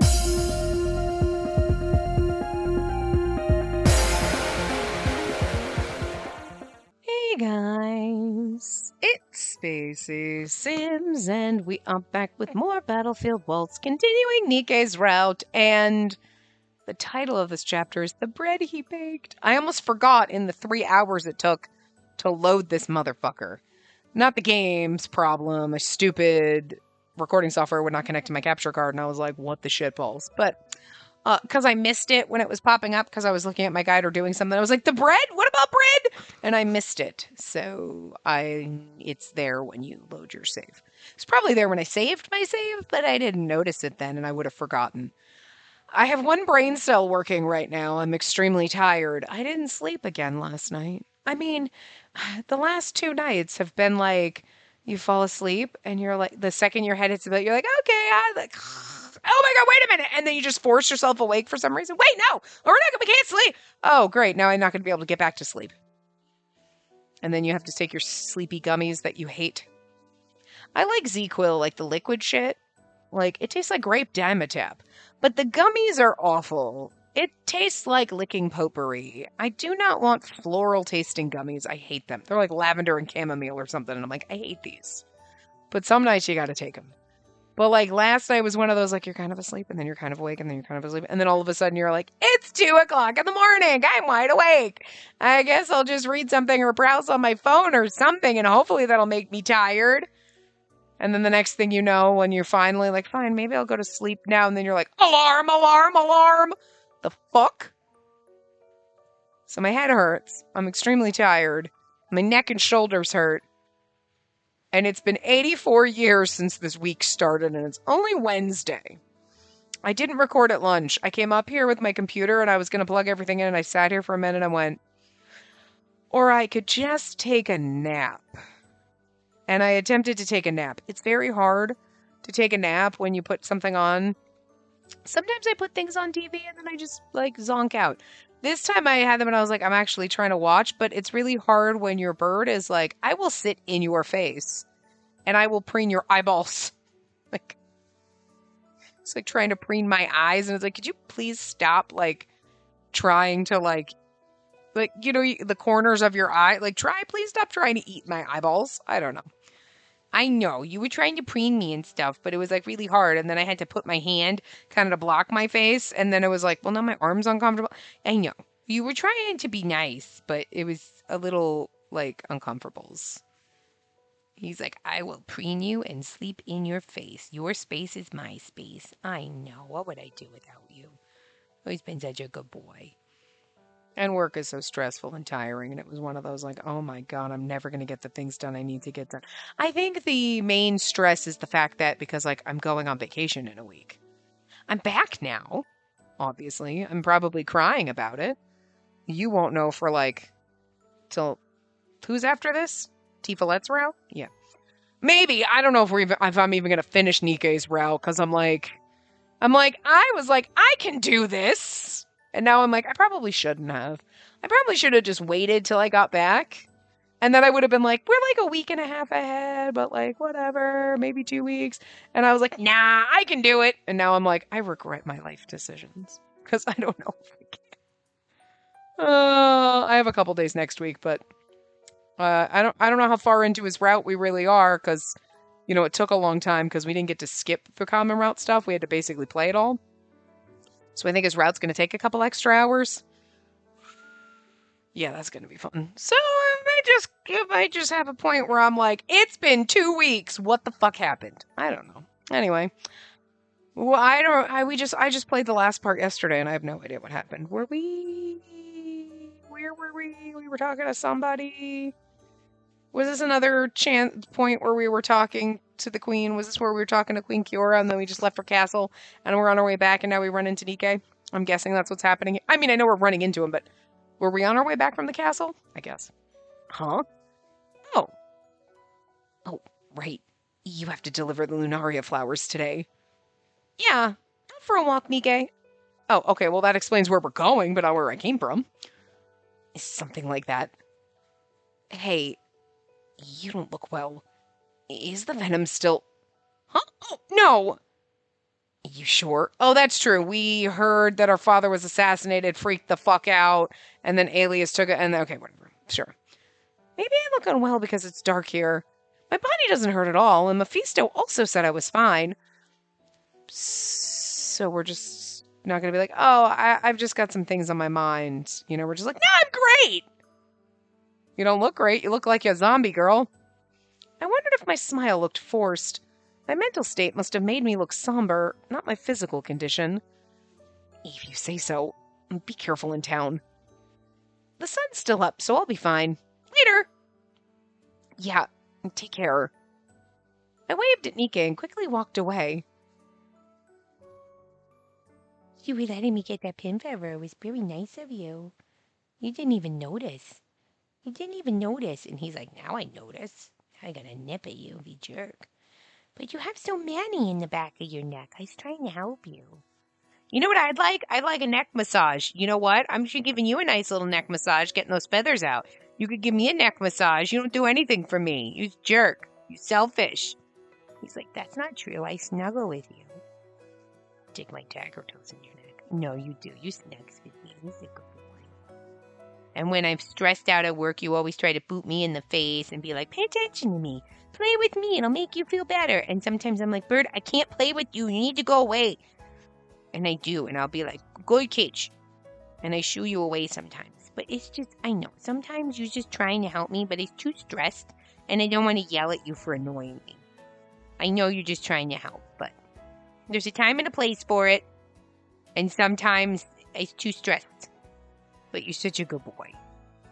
Hey guys, it's Spacey Sims, and we are back with more Battlefield Waltz, continuing Nikkei's route, and the title of this chapter is The Bread He Baked. I almost forgot in the 3 hours it took to load this motherfucker. Not the game's problem, a stupid recording software would not connect to my capture card, and I was like, what the shit balls. But because I missed it when it was popping up because I was looking at my guide or doing something. I was like, the bread? What about bread? And I missed it. So it's there when you load your save. It's probably there when I saved my save, but I didn't notice it then and I would have forgotten. I have one brain cell working right now. I'm extremely tired. I didn't sleep again last night. I mean, the last 2 nights have been like, you fall asleep and you're like, the second your head hits the bed, you're like, okay, I like, oh my God, wait a minute. And then you just force yourself awake for some reason. Wait, no, we can't sleep. Oh, great. Now I'm not going to be able to get back to sleep. And then you have to take your sleepy gummies that you hate. I like Z-Quil, like the liquid shit. Like, it tastes like grape Dimetapp. But the gummies are awful. It tastes like licking potpourri. I do not want floral tasting gummies. I hate them. They're like lavender and chamomile or something. And I'm like, I hate these. But some nights you got to take them. But like last night was one of those, like, you're kind of asleep and then you're kind of awake and then you're kind of asleep. And then all of a sudden you're like, it's 2 o'clock in the morning. I'm wide awake. I guess I'll just read something or browse on my phone or something. And hopefully that'll make me tired. And then the next thing you know, when you're finally like, fine, maybe I'll go to sleep now. And then you're like, alarm, alarm, alarm. The fuck? So my head hurts. I'm extremely tired. My neck and shoulders hurt. And it's been 84 years since this week started, and it's only Wednesday. I didn't record at lunch. I came up here with my computer, and I was going to plug everything in, and I sat here for a minute and went, or I could just take a nap. And I attempted to take a nap. It's very hard to take a nap when you put something on. Sometimes I put things on TV, and then I just, like, zonk out. This time I had them, and I was like, I'm actually trying to watch, but it's really hard when your bird is like, I will sit in your face, and I will preen your eyeballs. Like, it's like trying to preen my eyes, and it's like, could you please stop, like, trying to, like, you know, the corners of your eye, like, please stop trying to eat my eyeballs. I don't know. I know, you were trying to preen me and stuff, but it was, like, really hard, and then I had to put my hand kind of to block my face, and then it was like, well, now my arm's uncomfortable. I know, you were trying to be nice, but it was a little, like, uncomfortables. He's like, I will preen you and sleep in your face. Your space is my space. I know, what would I do without you? Always been such a good boy. And work is so stressful and tiring, and it was one of those like, oh my God, I'm never going to get the things done I need to get done. I think the main stress is the fact that because, like, I'm going on vacation in a week. I'm back now, obviously. I'm probably crying about it. You won't know for, like, till... Who's after this? Tifalette's route? Yeah. Maybe. I don't know if I'm even going to finish Nikkei's route, because I was like, I can do this. And now I'm like, I probably shouldn't have. I probably should have just waited till I got back. And then I would have been like, we're like a week and a half ahead, but like, whatever, maybe 2 weeks. And I was like, nah, I can do it. And now I'm like, I regret my life decisions. Because I don't know if I can. I have a couple days next week, but I don't know how far into his route we really are, because, you know, it took a long time because we didn't get to skip the common route stuff. We had to basically play it all. So I think his route's going to take a couple extra hours. Yeah, that's going to be fun. So it might just have a point where I'm like, it's been 2 weeks. What the fuck happened? I don't know. Anyway, well, I just played the last part yesterday, and I have no idea what happened. Where were we? We were talking to somebody. Was this another point where we were talking to the queen? Was this where we were talking to Queen Kiora and then we just left her castle and we're on our way back and now we run into Nikkei? I'm guessing that's what's happening. I mean, I know we're running into him, but were we on our way back from the castle? I guess. Huh? Oh. Oh, right. You have to deliver the Lunaria flowers today. Yeah. Out for a walk, Nikkei. Oh, okay. Well, that explains where we're going, but not where I came from. Something like that. Hey, you don't look well. Is the venom still... Huh? Oh, no! You sure? Oh, that's true. We heard that our father was assassinated, freaked the fuck out, and then Alias took it, and okay, whatever. Sure. Maybe I look unwell because it's dark here. My body doesn't hurt at all, and Mephisto also said I was fine. So we're just not going to be like, oh, I've just got some things on my mind. You know, we're just like, no, I'm great. You don't look great. You look like a zombie girl. I wondered if my smile looked forced. My mental state must have made me look somber, not my physical condition. If you say so. Be careful in town. The sun's still up, so I'll be fine. Later. Yeah, take care. I waved at Nikke and quickly walked away. You were letting me get that pin forever. It was very nice of you. You didn't even notice. You didn't even notice. And he's like, now I notice. I gotta nip at you, you jerk. But you have so many in the back of your neck. I was trying to help you. You know what I'd like? I'd like a neck massage. You know what? I'm just giving you a nice little neck massage, getting those feathers out. You could give me a neck massage. You don't do anything for me. You jerk. You selfish. He's like, that's not true. I snuggle with you. Dig my dagger toes in your neck. No, you do. You snugs with me. He's a good boy. And when I'm stressed out at work, you always try to boot me in the face and be like, pay attention to me. Play with me. It'll make you feel better. And sometimes I'm like, Bird, I can't play with you. You need to go away. And I do. And I'll be like, go to cage. And I shoo you away sometimes. But it's just, I know. Sometimes you're just trying to help me, but it's too stressed. And I don't want to yell at you for annoying me. I know you're just trying to help, but there's a time and a place for it. And sometimes it's too stressed. But you're such a good boy.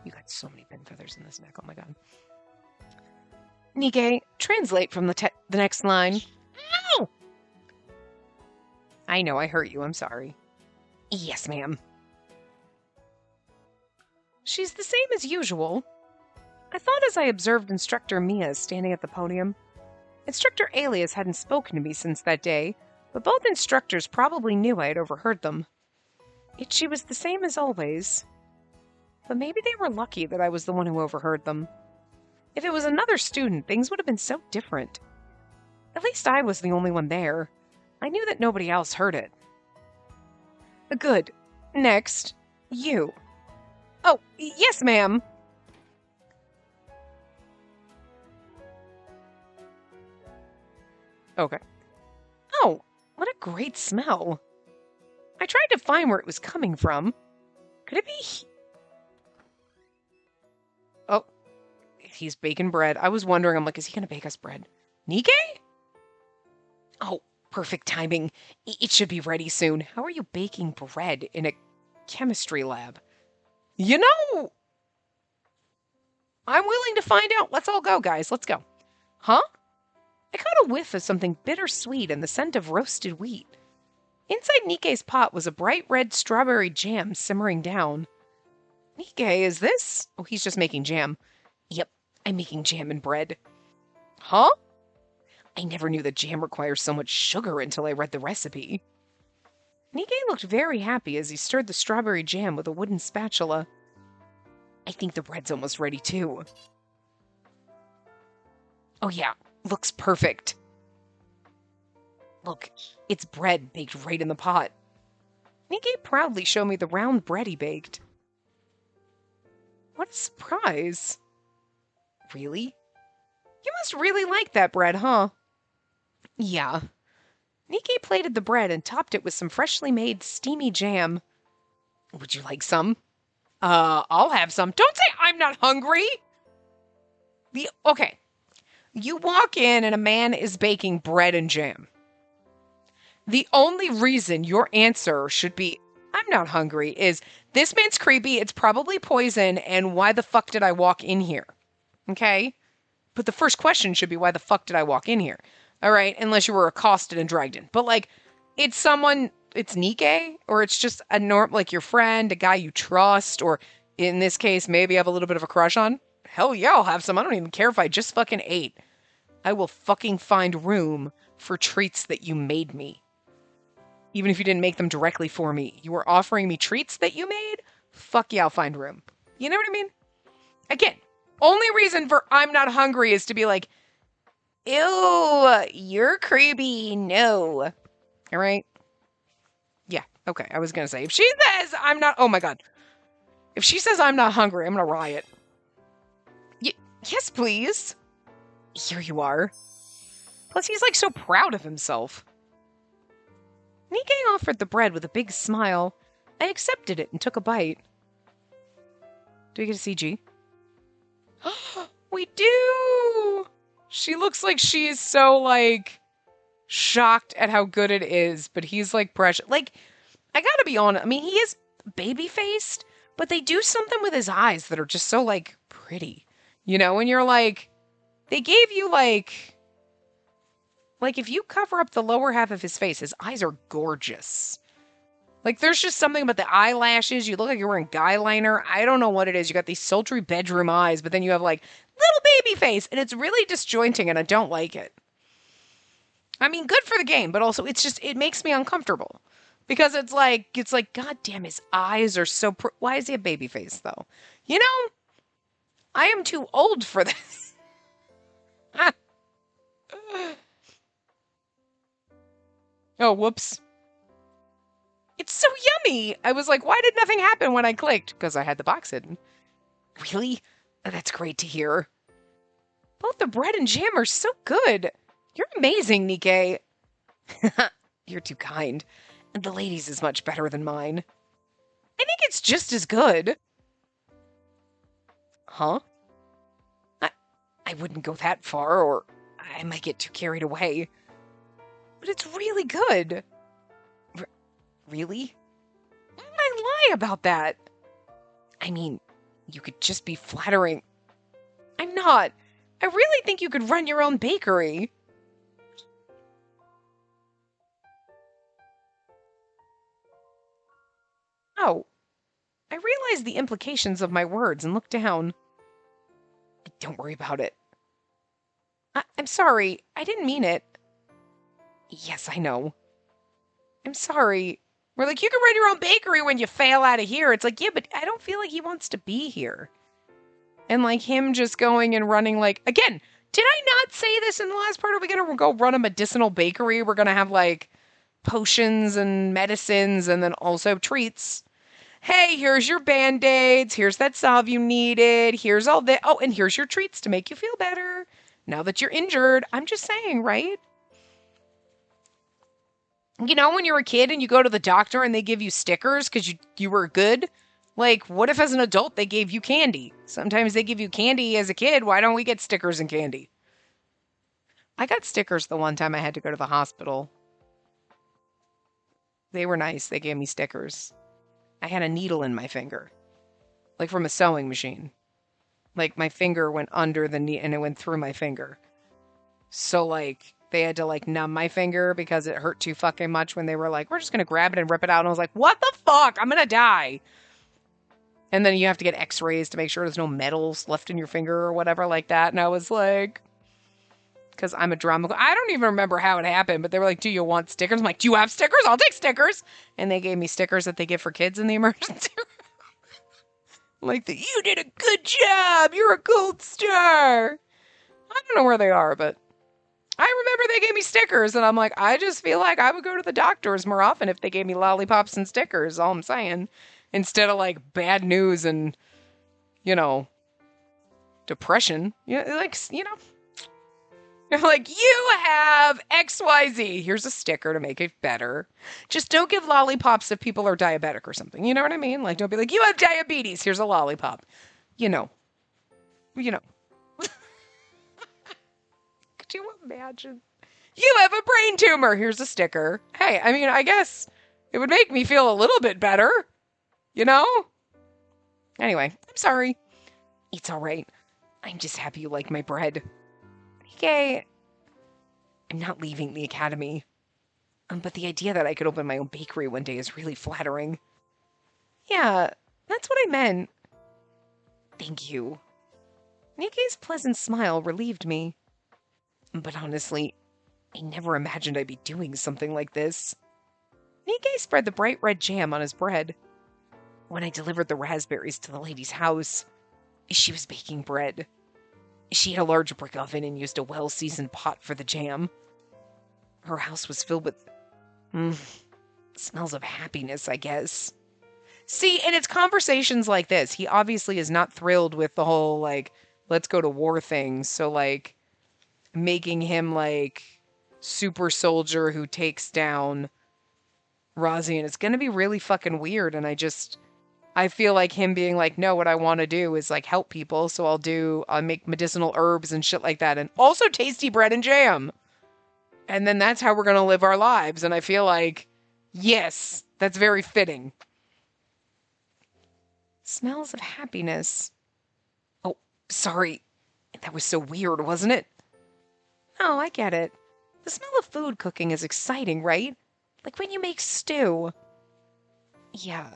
You got so many pin feathers in this neck. Oh my god. Nikke, translate from the next line. Ow! I know I hurt you. I'm sorry. Yes, ma'am. She's the same as usual. I thought as I observed Instructor Mia standing at the podium. Instructor Alias hadn't spoken to me since that day, but both instructors probably knew I had overheard them. Yet she was the same as always. But maybe they were lucky that I was the one who overheard them. If it was another student, things would have been so different. At least I was the only one there. I knew that nobody else heard it. Good. Next, you. Oh, yes, ma'am. Okay. Oh, what a great smell. I tried to find where it was coming from. Could it be... Oh, he's baking bread. I was wondering, I'm like, is he going to bake us bread? Nikke? Oh, perfect timing. It should be ready soon. How are you baking bread in a chemistry lab? You know, I'm willing to find out. Let's all go, guys. Let's go. Huh? I caught a whiff of something bittersweet and the scent of roasted wheat. Inside Nikke's pot was a bright red strawberry jam simmering down. Nikke, is this? Oh, he's just making jam. Yep, I'm making jam and bread. Huh? I never knew that jam requires so much sugar until I read the recipe. Nikke looked very happy as he stirred the strawberry jam with a wooden spatula. I think the bread's almost ready, too. Oh yeah, looks perfect. Look, it's bread baked right in the pot. Nikke proudly showed me the round bread he baked. What a surprise. Really? You must really like that bread, huh? Yeah. Nikke plated the bread and topped it with some freshly made steamy jam. Would you like some? I'll have some. Don't say I'm not hungry! Okay. You walk in and a man is baking bread and jam. The only reason your answer should be, I'm not hungry, is this man's creepy, it's probably poison, and why the fuck did I walk in here? Okay? But the first question should be, why the fuck did I walk in here? All right, unless you were accosted and dragged in. But, like, it's someone, it's Nikke, or it's just a like your friend, a guy you trust, or in this case, maybe have a little bit of a crush on. Hell yeah, I'll have some. I don't even care if I just fucking ate. I will fucking find room for treats that you made me. Even if you didn't make them directly for me. You were offering me treats that you made? Fuck yeah, I'll find room. You know what I mean? Again, only reason for I'm not hungry is to be like, ew, you're creepy, no. All right? Yeah, okay. I was going to say, if she says I'm not, oh my God. If she says I'm not hungry, I'm going to riot. Yes, please. Here you are. Plus, he's like so proud of himself. Nikkei offered the bread with a big smile. I accepted it and took a bite. Do we get a CG? We do! She looks like she is so, like, shocked at how good it is, but he's, like, precious. Like, I gotta be honest. I mean, he is baby-faced, but they do something with his eyes that are just so, like, pretty. You know, and you're like, they gave you, like, if you cover up the lower half of his face, his eyes are gorgeous. Like, there's just something about the eyelashes. You look like you're wearing guy liner. I don't know what it is. You got these sultry bedroom eyes, but then you have, like, little baby face, and it's really disjointing, and I don't like it. I mean, good for the game, but also it's just, it makes me uncomfortable. Because it's like, God damn, his eyes are so, why is he a baby face, though? You know, I am too old for this. Oh, whoops. It's so yummy! I was like, why did nothing happen when I clicked? Because I had the box hidden. Really? That's great to hear. Both the bread and jam are so good. You're amazing, Nikkei. You're too kind. And the ladies is much better than mine. I think it's just as good. Huh? I wouldn't go that far, or I might get too carried away. But it's really good. Really? Why would I lie about that? I mean, you could just be flattering. I'm not. I really think you could run your own bakery. Oh, I realized the implications of my words and looked down. Don't worry about it. I'm sorry. I didn't mean it. Yes, I know. I'm sorry. We're like, you can run your own bakery when you fail out of here. It's like, yeah, but I don't feel like he wants to be here. And like him just going and running like, again, did I not say this in the last part? Are we going to go run a medicinal bakery? We're going to have like potions and medicines and then also treats. Hey, here's your Band-Aids. Here's that salve you needed. Here's all that. Oh, and here's your treats to make you feel better. Now that you're injured. I'm just saying, right? You know, when you're a kid and you go to the doctor and they give you stickers because you were good? Like, what if as an adult they gave you candy? Sometimes they give you candy as a kid. Why don't we get stickers and candy? I got stickers the one time I had to go to the hospital. They were nice. They gave me stickers. I had a needle in my finger. Like from a sewing machine. Like my finger went under the knee and it went through my finger. So like they had to like numb my finger because it hurt too fucking much when they were like, we're just going to grab it and rip it out. And I was like, what the fuck? I'm going to die. And then you have to get x-rays to make sure there's no metals left in your finger or whatever like that. And I was like, because I'm a drama. I don't even remember how it happened, but they were like, do you want stickers? I'm like, do you have stickers? I'll take stickers. And they gave me stickers that they give for kids in the emergency room. Like, you did a good job. You're a gold star. I don't know where they are, but I remember they gave me stickers. And I'm like, I just feel like I would go to the doctors more often if they gave me lollipops and stickers. All I'm saying. Instead of like bad news and, you know, depression. Yeah, like, you know. You're like, you have XYZ. Here's a sticker to make it better. Just don't give lollipops if people are diabetic or something. You know what I mean? Like, don't be like, you have diabetes. Here's a lollipop. You know. You know. Could you imagine? You have a brain tumor. Here's a sticker. Hey, I mean, I guess it would make me feel a little bit better. You know? Anyway, I'm sorry. It's all right. I'm just happy you like my bread. Okay, I'm not leaving the academy. But the idea that I could open my own bakery one day is really flattering. Yeah, that's what I meant. Thank you. Nikkei's pleasant smile relieved me. But honestly, I never imagined I'd be doing something like this. Nikkei spread the bright red jam on his bread. When I delivered the raspberries to the lady's house, she was baking bread. She had a large brick oven and used a well-seasoned pot for the jam. Her house was filled with... Smells of happiness, I guess. See, and it's conversations like this. He obviously is not thrilled with the whole, like, let's go to war thing. So, like, making him, like, super soldier who takes down Rozzy, and it's going to be really fucking weird. And I feel like him being like, no, what I want to do is, like, help people. So I'll make medicinal herbs and shit like that. And also tasty bread and jam. And then that's how we're going to live our lives. And I feel like, yes, that's very fitting. Smells of happiness. Oh, sorry. That was so weird, wasn't it? Oh, I get it. The smell of food cooking is exciting, right? Like when you make stew. Yeah,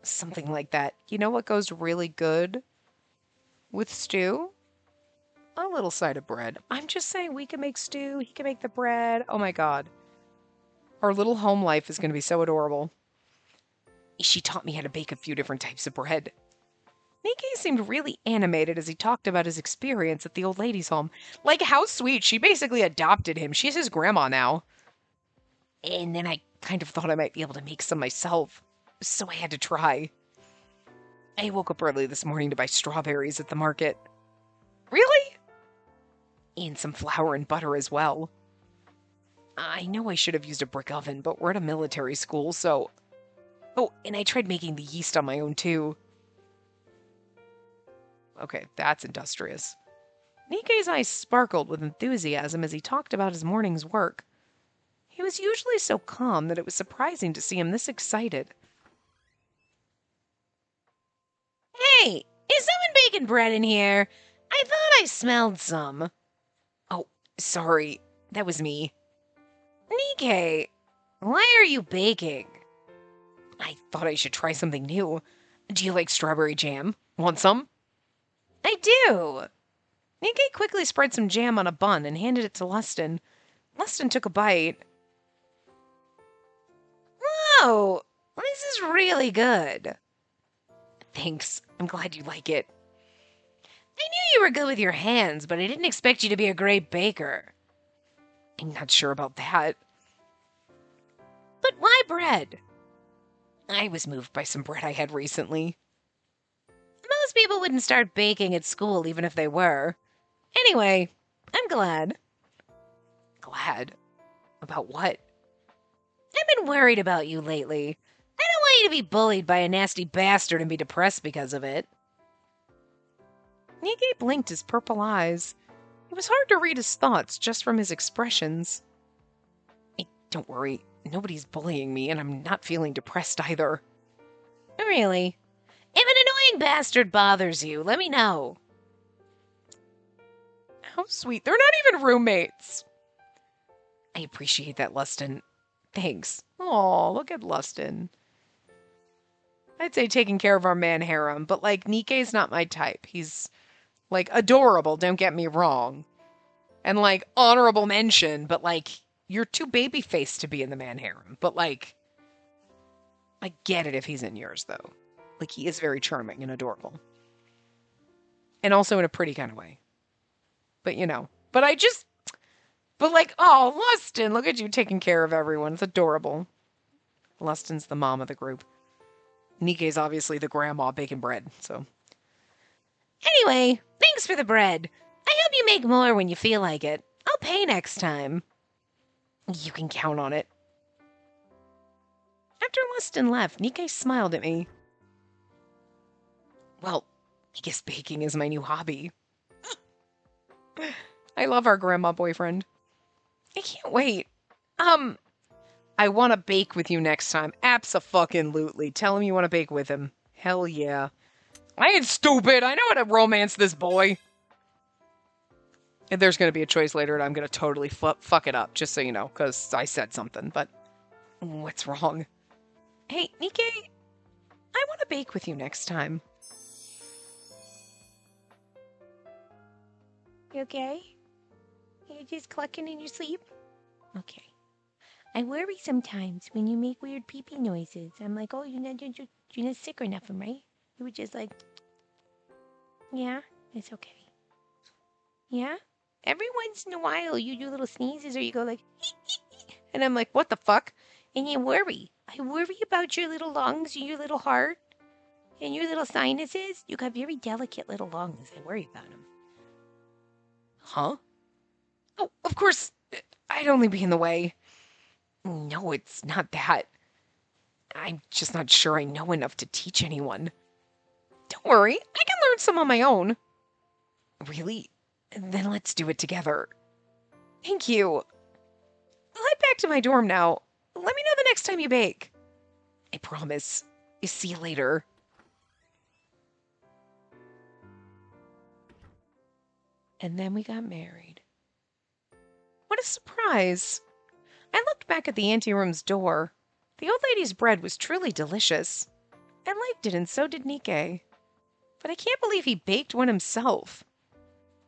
something like that. You know what goes really good with stew? A little side of bread. I'm just saying we can make stew, he can make the bread. Oh my god. Our little home life is going to be so adorable. She taught me how to bake a few different types of bread. Nikkei seemed really animated as he talked about his experience at the old lady's home. Like, how sweet. She basically adopted him. She's his grandma now. And then I kind of thought I might be able to make some myself. So I had to try. I woke up early this morning to buy strawberries at the market. Really? And some flour and butter as well. I know I should have used a brick oven, but we're at a military school, so... Oh, and I tried making the yeast on my own, too. Okay, that's industrious. Nikkei's eyes sparkled with enthusiasm as he talked about his morning's work. He was usually so calm that it was surprising to see him this excited. Hey, is someone baking bread in here? I thought I smelled some. Oh, sorry. That was me. Nikkei, why are you baking? I thought I should try something new. Do you like strawberry jam? Want some? I do. Nikkei quickly spread some jam on a bun and handed it to Lustin. Lustin took a bite. Whoa, this is really good. Thanks. I'm glad you like it. I knew you were good with your hands, but I didn't expect you to be a great baker. I'm not sure about that. But why bread? I was moved by some bread I had recently. Most people wouldn't start baking at school even if they were. Anyway, I'm glad. Glad? About what? I've been worried about you lately. I don't want you to be bullied by a nasty bastard and be depressed because of it. Nikkei blinked his purple eyes. It was hard to read his thoughts just from his expressions. Hey, don't worry. Nobody's bullying me, and I'm not feeling depressed either. Really? If an annoying bastard bothers you, let me know. How sweet. They're not even roommates. I appreciate that, Lustin. Thanks. Aw, look at Lustin. I'd say taking care of our man harem, but, like, Nikkei's not my type. He's, like, adorable, don't get me wrong. And, like, honorable mention, but, like, you're too baby-faced to be in the man harem. But, like, I get it if he's in yours, though. Like, he is very charming and adorable. And also in a pretty kind of way. But, you know. But like, oh, Lustin, look at you taking care of everyone. It's adorable. Lustin's the mom of the group. Nikkei's obviously the grandma baking bread, so. Anyway, thanks for the bread. I hope you make more when you feel like it. I'll pay next time. You can count on it. After Lustin left, Nikkei smiled at me. Well, I guess baking is my new hobby. I love our grandma boyfriend. I can't wait. I want to bake with you next time. Abso-fucking-lutely. Tell him you want to bake with him. Hell yeah. I ain't stupid. I know how to romance this boy. And there's going to be a choice later and I'm going to totally fuck it up, just so you know, because I said something, but what's wrong? Hey, Nikkei, I want to bake with you next time. You okay? You're just clucking in your sleep? Okay. I worry sometimes when you make weird pee-pee noises. I'm like, oh, you're not sick or nothing, right? You were just like, yeah, it's okay. Yeah? Every once in a while, you do little sneezes or you go like, and I'm like, what the fuck? And you worry. I worry about your little lungs and your little heart and your little sinuses. You got very delicate little lungs. I worry about them. Huh? Oh, of course, I'd only be in the way. No, it's not that. I'm just not sure I know enough to teach anyone. Don't worry, I can learn some on my own. Really? Then let's do it together. Thank you. I'll head back to my dorm now. Let me know the next time you bake. I promise. See you later. And then we got married. What a surprise. I looked back at the anteroom's door. The old lady's bread was truly delicious. I liked it, and so did Nikkei. But I can't believe he baked one himself.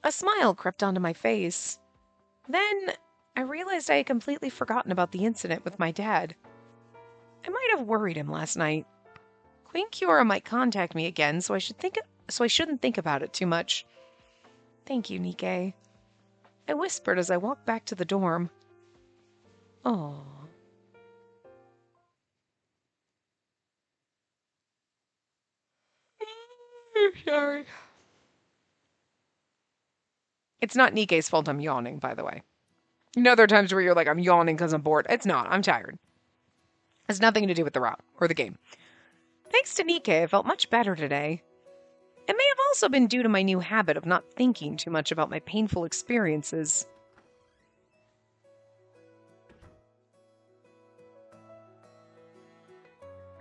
A smile crept onto my face. Then I realized I had completely forgotten about the incident with my dad. I might have worried him last night. Queen Kiora might contact me again, so I shouldn't think about it too much. Thank you, Nikkei. I whispered as I walked back to the dorm. Oh. I'm sorry. It's not Nikkei's fault I'm yawning, by the way. You know, there are times where you're like, I'm yawning because I'm bored. It's not. I'm tired. It has nothing to do with the route or the game. Thanks to Nikkei, I felt much better today. It may have also been due to my new habit of not thinking too much about my painful experiences.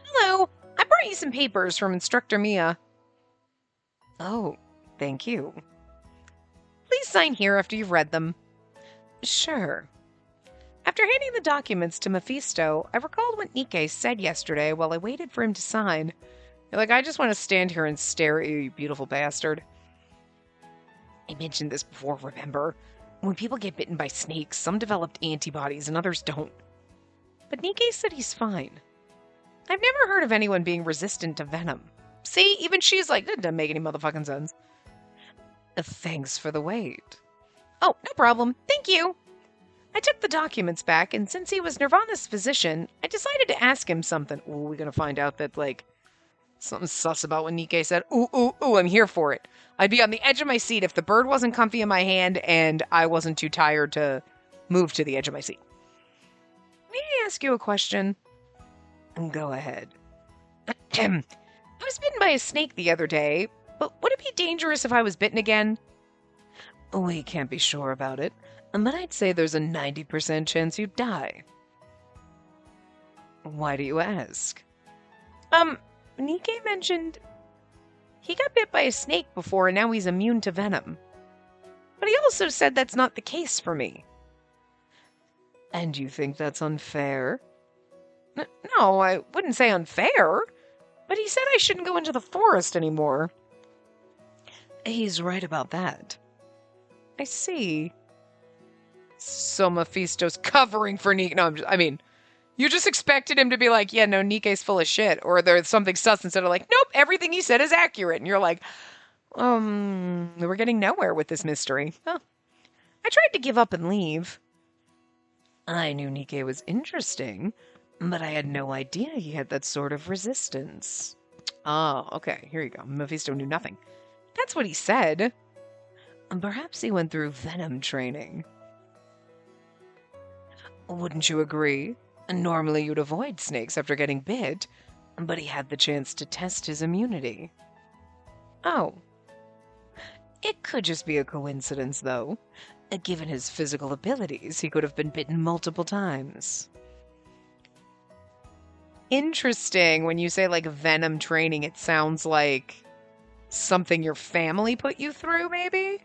Hello, I brought you some papers from Instructor Mia. Oh, thank you. Please sign here after you've read them. Sure. After handing the documents to Mephisto, I recalled what Nikkei said yesterday while I waited for him to sign. You're like, I just want to stand here and stare at you, you beautiful bastard. I mentioned this before, remember? When people get bitten by snakes, some developed antibodies and others don't. But Nikkei said he's fine. I've never heard of anyone being resistant to venom. See, even she's like, that doesn't make any motherfucking sense. Thanks for the wait. Oh, no problem. Thank you. I took the documents back, and since he was Nirvana's physician, I decided to ask him something. Ooh, we're going to find out that, like, something sus about when Nikkei said, ooh, I'm here for it. I'd be on the edge of my seat if the bird wasn't comfy in my hand and I wasn't too tired to move to the edge of my seat. May I ask you a question? Go ahead. I was bitten by a snake the other day, but would it be dangerous if I was bitten again? We can't be sure about it, but I'd say there's a 90% chance you'd die. Why do you ask? Nikkei mentioned he got bit by a snake before and now he's immune to venom. But he also said that's not the case for me. And you think that's unfair? No, I wouldn't say unfair, but he said I shouldn't go into the forest anymore. He's right about that. I see. So Mephisto's covering for Nikkei. No, you just expected him to be like, yeah, no, Nikkei's full of shit. Or there's something sus instead of like, nope, everything he said is accurate. And you're like, we're getting nowhere with this mystery. Huh. I tried to give up and leave. I knew Nikkei was interesting, but I had no idea he had that sort of resistance. Oh, okay, here you go. Mephisto knew nothing. That's what he said. Perhaps he went through venom training. Wouldn't you agree? Normally you'd avoid snakes after getting bit, but he had the chance to test his immunity. Oh. It could just be a coincidence, though. Given his physical abilities, he could have been bitten multiple times. Interesting. When you say, like, venom training, it sounds like something your family put you through, maybe?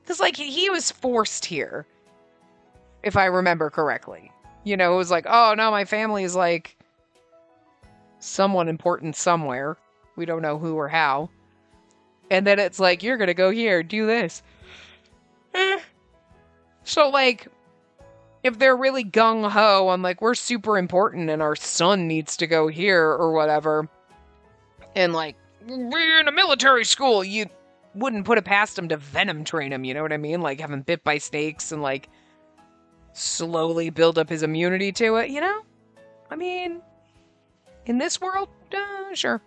Because, like, he was forced here, if I remember correctly. You know, it was like, oh, no, my family is, like, someone important somewhere. We don't know who or how. And then it's like, you're gonna go here, do this. So, like, if they're really gung-ho on, like, we're super important and our son needs to go here or whatever, and, like, we're in a military school, you wouldn't put it past them to venom train him, you know what I mean? Like, have him bit by snakes and, like, slowly build up his immunity to it, you know? I mean, in this world, sure.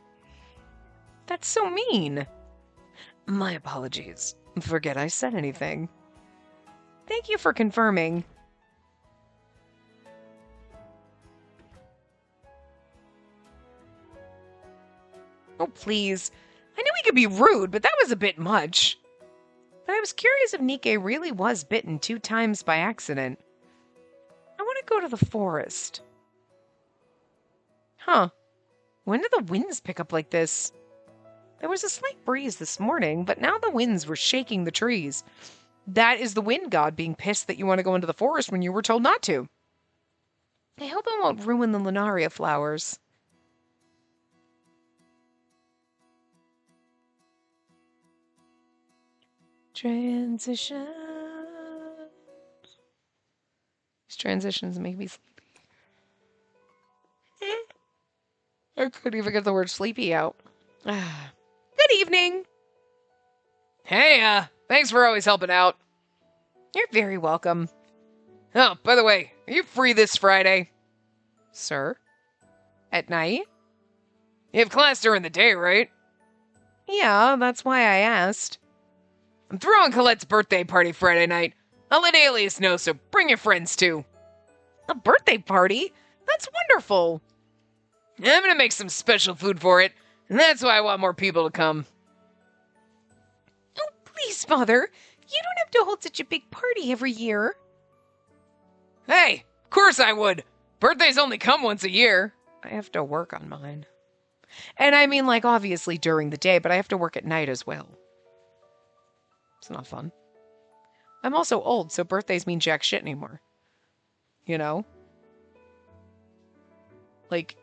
That's so mean. My apologies. Forget I said anything. Thank you for confirming. Oh, please. I knew we could be rude, but that was a bit much. But I was curious if Nikke really was bitten 2 times by accident. I want to go to the forest. Huh. When did the winds pick up like this? There was a slight breeze this morning, but now the winds were shaking the trees. That is the wind god being pissed that you want to go into the forest when you were told not to. I hope it won't ruin the lunaria flowers. Transitions. These transitions make me sleepy. I couldn't even get the word sleepy out. Good evening. Hey, thanks for always helping out. You're very welcome. Oh, by the way, are you free this Friday? Sir? At night? You have class during the day, right? Yeah, that's why I asked. I'm throwing Colette's birthday party Friday night. I'll let Alias know, so bring your friends too. A birthday party? That's wonderful. I'm gonna make some special food for it, and that's why I want more people to come. Oh, please, Father. You don't have to hold such a big party every year. Hey, of course I would. Birthdays only come once a year. I have to work on mine. And I mean, like, obviously during the day, but I have to work at night as well. It's not fun. I'm also old, so birthdays mean jack shit anymore. You know? Like,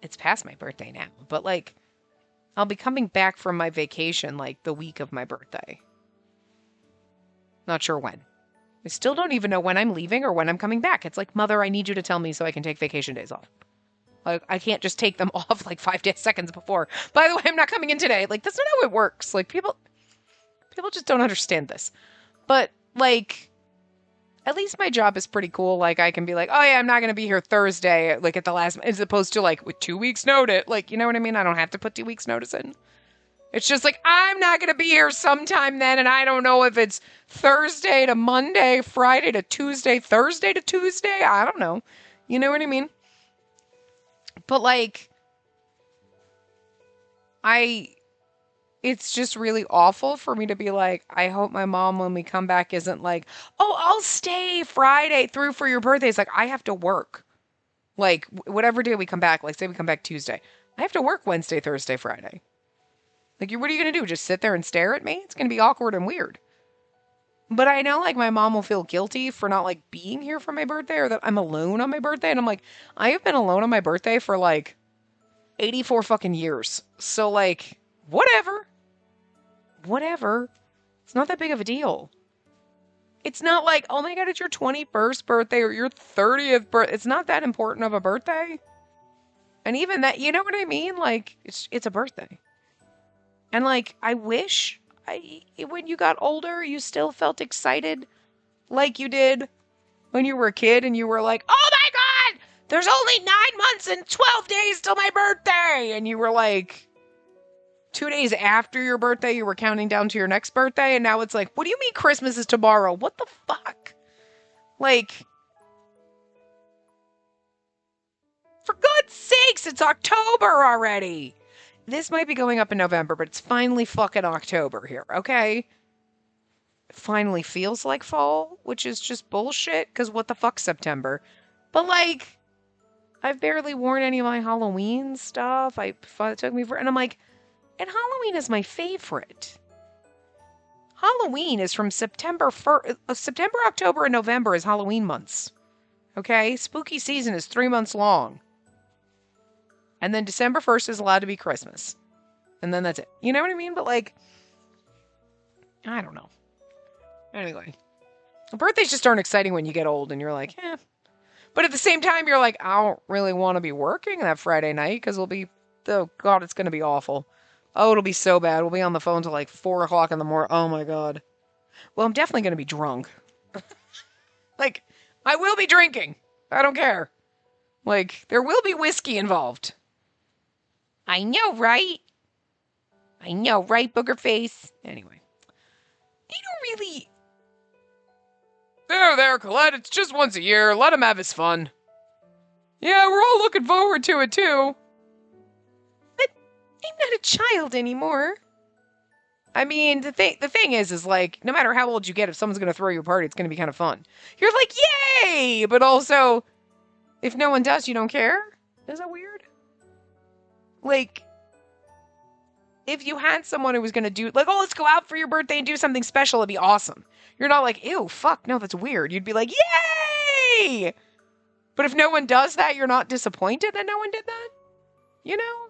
it's past my birthday now, but like, I'll be coming back from my vacation like the week of my birthday. Not sure when. I still don't even know when I'm leaving or when I'm coming back. It's like, Mother, I need you to tell me so I can take vacation days off. Like, I can't just take them off like 5 seconds before. By the way, I'm not coming in today. Like, that's not how it works. Like, people just don't understand this. But, like, at least my job is pretty cool. Like, I can be like, oh yeah, I'm not going to be here Thursday, like at the last, as opposed to like with 2 weeks notice. Like, you know what I mean? I don't have to put 2 weeks notice in. It's just like, I'm not going to be here sometime then, and I don't know if it's Thursday to Monday, Friday to Tuesday, Thursday to Tuesday. I don't know. You know what I mean? But like, it's just really awful for me to be like, I hope my mom, when we come back, isn't like, oh, I'll stay Friday through for your birthday. It's like, I have to work. Like, whatever day we come back, like, say we come back Tuesday. I have to work Wednesday, Thursday, Friday. Like, what are you going to do? Just sit there and stare at me? It's going to be awkward and weird. But I know, like, my mom will feel guilty for not, like, being here for my birthday or that I'm alone on my birthday. And I'm like, I have been alone on my birthday for, like, 84 fucking years. So, like, whatever. It's not that big of a deal. It's not like, oh my God, it's your 21st birthday or your 30th birthday. It's not that important of a birthday. And even that, you know what I mean? Like, it's a birthday. And like, I wish when you got older, you still felt excited like you did when you were a kid and you were like, oh my God, there's only 9 months and 12 days till my birthday. And you were like, 2 days after your birthday, you were counting down to your next birthday, and now it's like, what do you mean Christmas is tomorrow? What the fuck? Like, for God's sakes, it's October already. This might be going up in November, but it's finally fucking October here, okay? It finally feels like fall, which is just bullshit, because what the fuck, September? But like, I've barely worn any of my Halloween stuff. It took me and I'm like, and Halloween is my favorite. Halloween is from September, October, and November is Halloween months. Okay? Spooky season is 3 months long. And then December 1st is allowed to be Christmas. And then that's it. You know what I mean? But like, I don't know. Anyway. Birthdays just aren't exciting when you get old and you're like, eh. But at the same time, you're like, I don't really want to be working that Friday night because it'll be, oh God, it's going to be awful. Oh, it'll be so bad. We'll be on the phone till like 4 o'clock in the morning. Oh my God. Well, I'm definitely going to be drunk. Like, I will be drinking. I don't care. Like, there will be whiskey involved. I know, right? I know, right, booger face? Anyway. You don't really... There, Colette. It's just once a year. Let him have his fun. Yeah, we're all looking forward to it, too. But I'm not a child anymore. I mean, the thing is like, no matter how old you get, if someone's going to throw you a party, it's going to be kind of fun. You're like, yay! But also, if no one does, you don't care? Is that weird? Like, if you had someone who was going to do, like, oh, let's go out for your birthday and do something special, it'd be awesome. You're not like, ew, fuck, no, that's weird. You'd be like, yay! But if no one does that, you're not disappointed that no one did that? You know?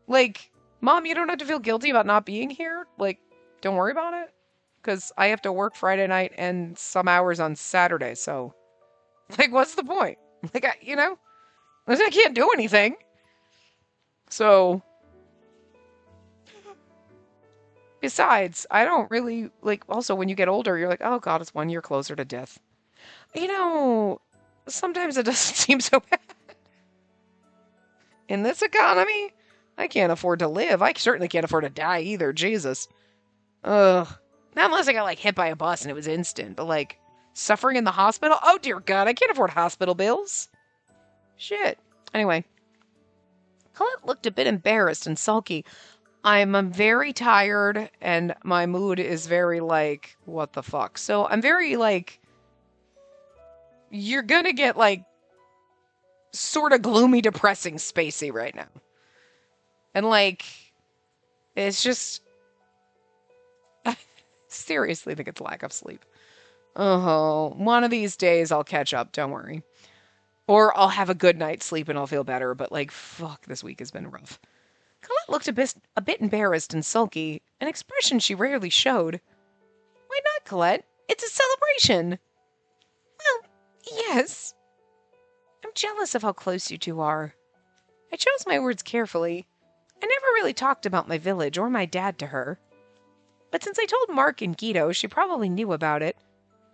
Like, Mom, you don't have to feel guilty about not being here. Like, don't worry about it. Because I have to work Friday night and some hours on Saturday, so... Like, what's the point? Like, I can't do anything. So... Besides, I don't really, like, also when you get older, you're like, oh god, it's 1 year closer to death. You know, sometimes it doesn't seem so bad. In this economy, I can't afford to live. I certainly can't afford to die either, Jesus. Ugh. Not unless I got, like, hit by a bus and it was instant, but, like, suffering in the hospital? Oh, dear God, I can't afford hospital bills. Shit. Anyway. Colette looked a bit embarrassed and sulky. I'm very tired, and my mood is very, like, what the fuck? So I'm very, like, you're gonna get, like, sort of gloomy, depressing, spacey right now. And, like, it's just... I seriously think it's lack of sleep. Oh, one of these days I'll catch up, don't worry. Or I'll have a good night's sleep and I'll feel better, but, like, fuck, this week has been rough. Colette looked a bit embarrassed and sulky, an expression she rarely showed. Why not, Colette? It's a celebration. Well, yes. I'm jealous of how close you two are. I chose my words carefully. I never really talked about my village or my dad to her. But since I told Mark and Guido, she probably knew about it.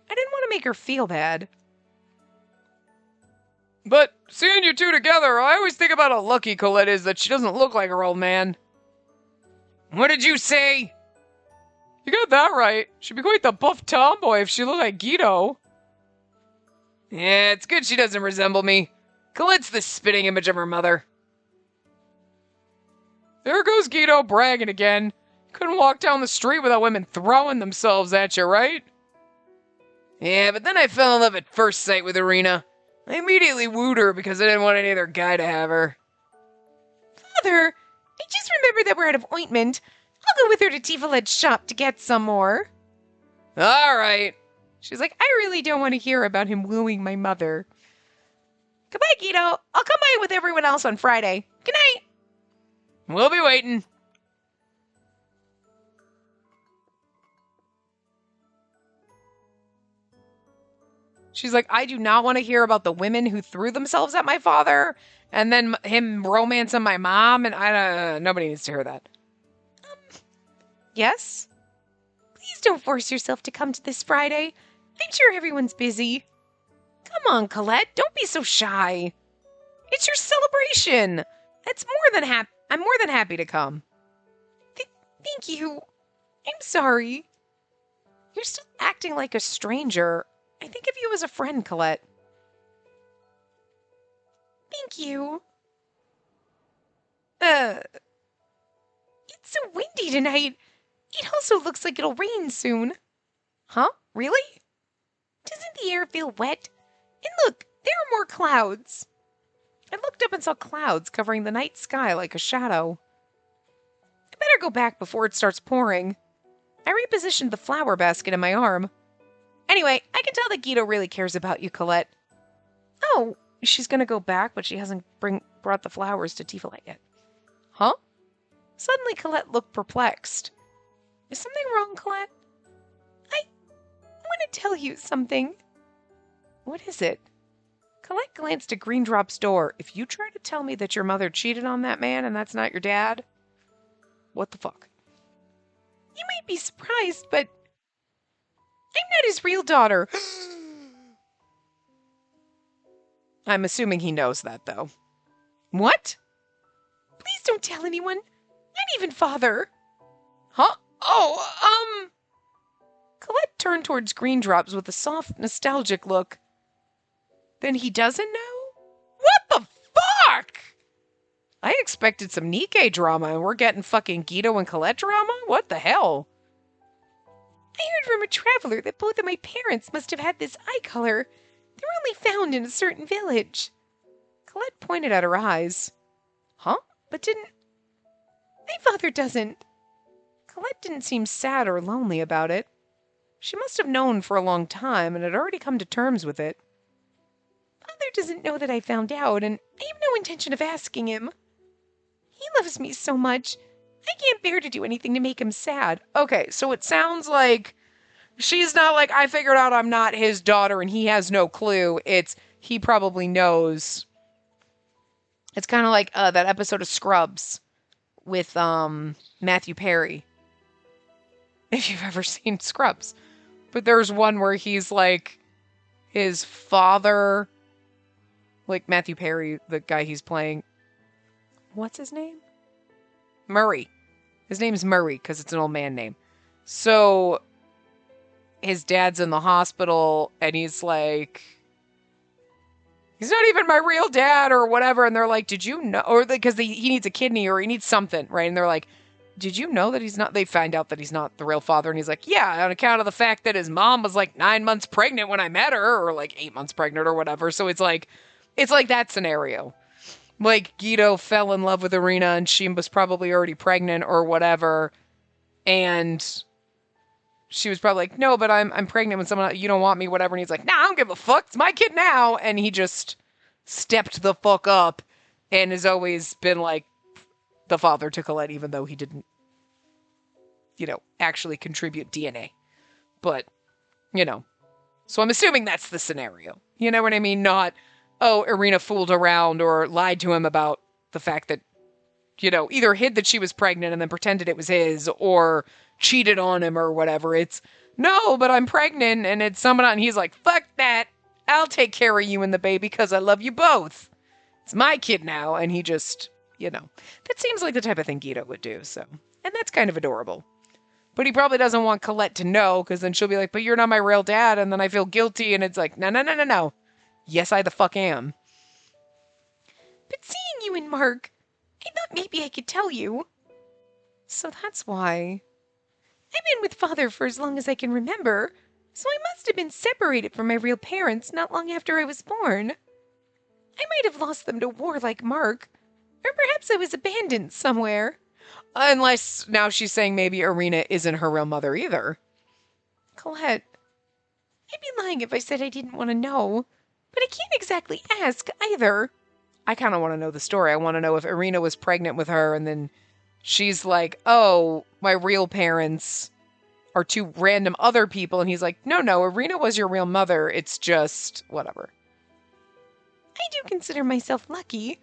I didn't want to make her feel bad. But seeing you two together, I always think about how lucky Colette is that she doesn't look like her old man. What did you say? You got that right. She'd be quite the buff tomboy if she looked like Guido. Yeah, it's good she doesn't resemble me. Colette's the spitting image of her mother. There goes Guido bragging again. Couldn't walk down the street without women throwing themselves at you, right? Yeah, but then I fell in love at first sight with Irina. I immediately wooed her because I didn't want any other guy to have her. Father, I just remembered that we're out of ointment. I'll go with her to Tifalet's shop to get some more. All right. She's like, I really don't want to hear about him wooing my mother. Goodbye, Guido. I'll come by with everyone else on Friday. Good night. We'll be waiting. She's like, I do not want to hear about the women who threw themselves at my father and then him romancing my mom, and nobody needs to hear that. Yes? Please don't force yourself to come to this Friday. I'm sure everyone's busy. Come on, Colette, don't be so shy. It's your celebration. I'm more than happy to come. Thank you. I'm sorry. You're still acting like a stranger. I think of you as a friend, Colette. Thank you. It's so windy tonight. It also looks like it'll rain soon. Huh? Really? Doesn't the air feel wet? And look, there are more clouds. I looked up and saw clouds covering the night sky like a shadow. I better go back before it starts pouring. I repositioned the flower basket in my arm. Anyway, I can tell that Guido really cares about you, Colette. Oh, she's gonna go back, but she hasn't brought the flowers to Tifalet yet. Huh? Suddenly, Colette looked perplexed. Is something wrong, Colette? I want to tell you something. What is it? Colette glanced at Greendrop's door. If you try to tell me that your mother cheated on that man and that's not your dad, what the fuck? You might be surprised, but I'm not his real daughter. I'm assuming he knows that, though. What? Please don't tell anyone. Not even Father. Huh? Oh, Colette turned towards Greendrops with a soft, nostalgic look. Then he doesn't know? What the fuck? I expected some Nikke drama, and we're getting fucking Guido and Colette drama? What the hell? I heard from a traveler that both of my parents must have had this eye color. They were only found in a certain village. Colette pointed at her eyes. Huh? But didn't... My father doesn't. Colette didn't seem sad or lonely about it. She must have known for a long time and had already come to terms with it. Father doesn't know that I found out, and I have no intention of asking him. He loves me so much. I can't bear to do anything to make him sad. Okay, so it sounds like she's not like, I figured out I'm not his daughter and he has no clue. It's, he probably knows. It's kind of like that episode of Scrubs with Matthew Perry. If you've ever seen Scrubs. But there's one where he's like, his father, like Matthew Perry, the guy he's playing. What's his name? Murray. His name's Murray because it's an old man name. So his dad's in the hospital and he's like, he's not even my real dad or whatever. And they're like, did you know? Or because he needs a kidney or he needs something, right? And they're like, did you know that he's not? They find out that he's not the real father. And he's like, yeah, on account of the fact that his mom was like 9 months pregnant when I met her, or like 8 months pregnant or whatever. So it's like that scenario. Like Guido fell in love with Irina and she was probably already pregnant or whatever. And she was probably like, no, but I'm pregnant with someone, you don't want me, whatever. And he's like, nah, I don't give a fuck. It's my kid now. And he just stepped the fuck up and has always been like the father to Colette, even though he didn't, actually contribute DNA. But, so I'm assuming that's the scenario. You know what I mean? Not, oh, Irina fooled around or lied to him about the fact that, either hid that she was pregnant and then pretended it was his or cheated on him or whatever. It's, no, but I'm pregnant and it's someone, and he's like, fuck that. I'll take care of you and the baby because I love you both. It's my kid now. And he just, that seems like the type of thing Guido would do. So, and that's kind of adorable. But he probably doesn't want Colette to know because then she'll be like, but you're not my real dad. And then I feel guilty. And it's like, no. Yes, I the fuck am. But seeing you and Mark, I thought maybe I could tell you. So that's why. I've been with Father for as long as I can remember, so I must have been separated from my real parents not long after I was born. I might have lost them to war like Mark, or perhaps I was abandoned somewhere. Unless now she's saying maybe Irina isn't her real mother either. Colette, I'd be lying if I said I didn't want to know. But I can't exactly ask, either. I kind of want to know the story. I want to know if Irina was pregnant with her, and then she's like, oh, my real parents are two random other people. And he's like, no, Irina was your real mother. It's just, whatever. I do consider myself lucky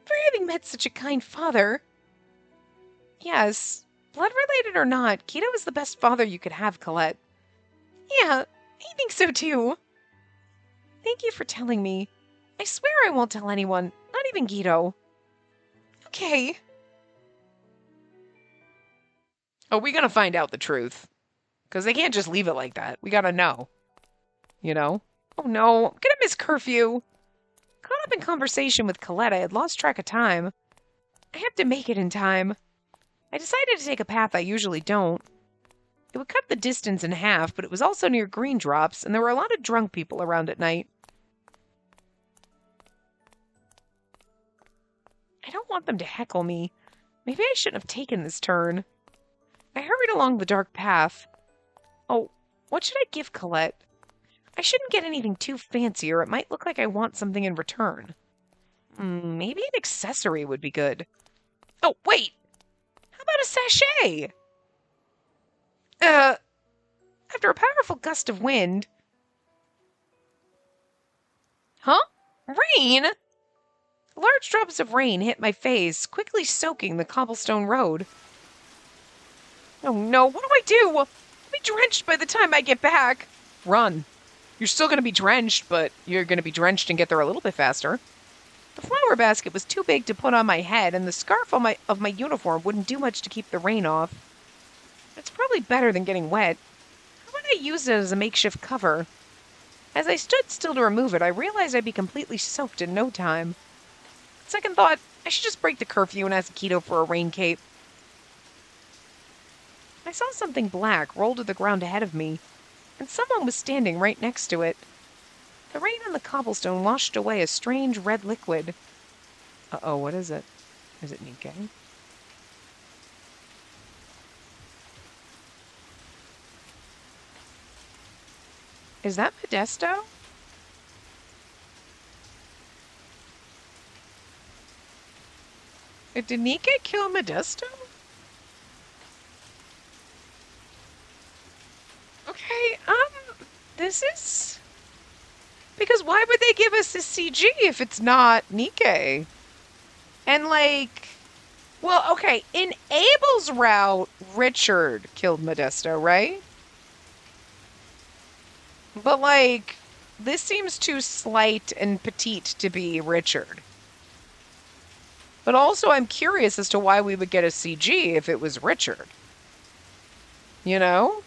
for having met such a kind father. Yes, blood-related or not, Guido is the best father you could have, Colette. Yeah, I think so, too. Thank you for telling me. I swear I won't tell anyone, not even Guido. Okay. Oh, we gotta find out the truth. Because they can't just leave it like that. We gotta know. Oh no, I'm gonna miss curfew. Caught up in conversation with Colette, I had lost track of time. I have to make it in time. I decided to take a path I usually don't. It would cut the distance in half, but it was also near Greendrops, and there were a lot of drunk people around at night. I don't want them to heckle me. Maybe I shouldn't have taken this turn. I hurried along the dark path. Oh, what should I give Colette? I shouldn't get anything too fancy, or it might look like I want something in return. Maybe an accessory would be good. Oh, wait! How about a sachet? After a powerful gust of wind... Huh? Rain? Large drops of rain hit my face, quickly soaking the cobblestone road. Oh no, what do? I'll be drenched by the time I get back. Run. You're still going to be drenched, but you're going to be drenched and get there a little bit faster. The flower basket was too big to put on my head, and the scarf on of my uniform wouldn't do much to keep the rain off. It's probably better than getting wet. How about I use it as a makeshift cover? As I stood still to remove it, I realized I'd be completely soaked in no time. Second thought, I should just break the curfew and ask Keto for a rain cape. I saw something black roll to the ground ahead of me, and someone was standing right next to it. The rain on the cobblestone washed away a strange red liquid. Uh-oh, what is it? Is it Nikkei? Is that Modesto? Did Nikkei kill Modesto? Okay, this is... Because why would they give us a CG if it's not Nikkei? And like... Well, okay, in Abel's route, Richard killed Modesto, right? But like, this seems too slight and petite to be Richard. But also, I'm curious as to why we would get a CG if it was Richard. You know?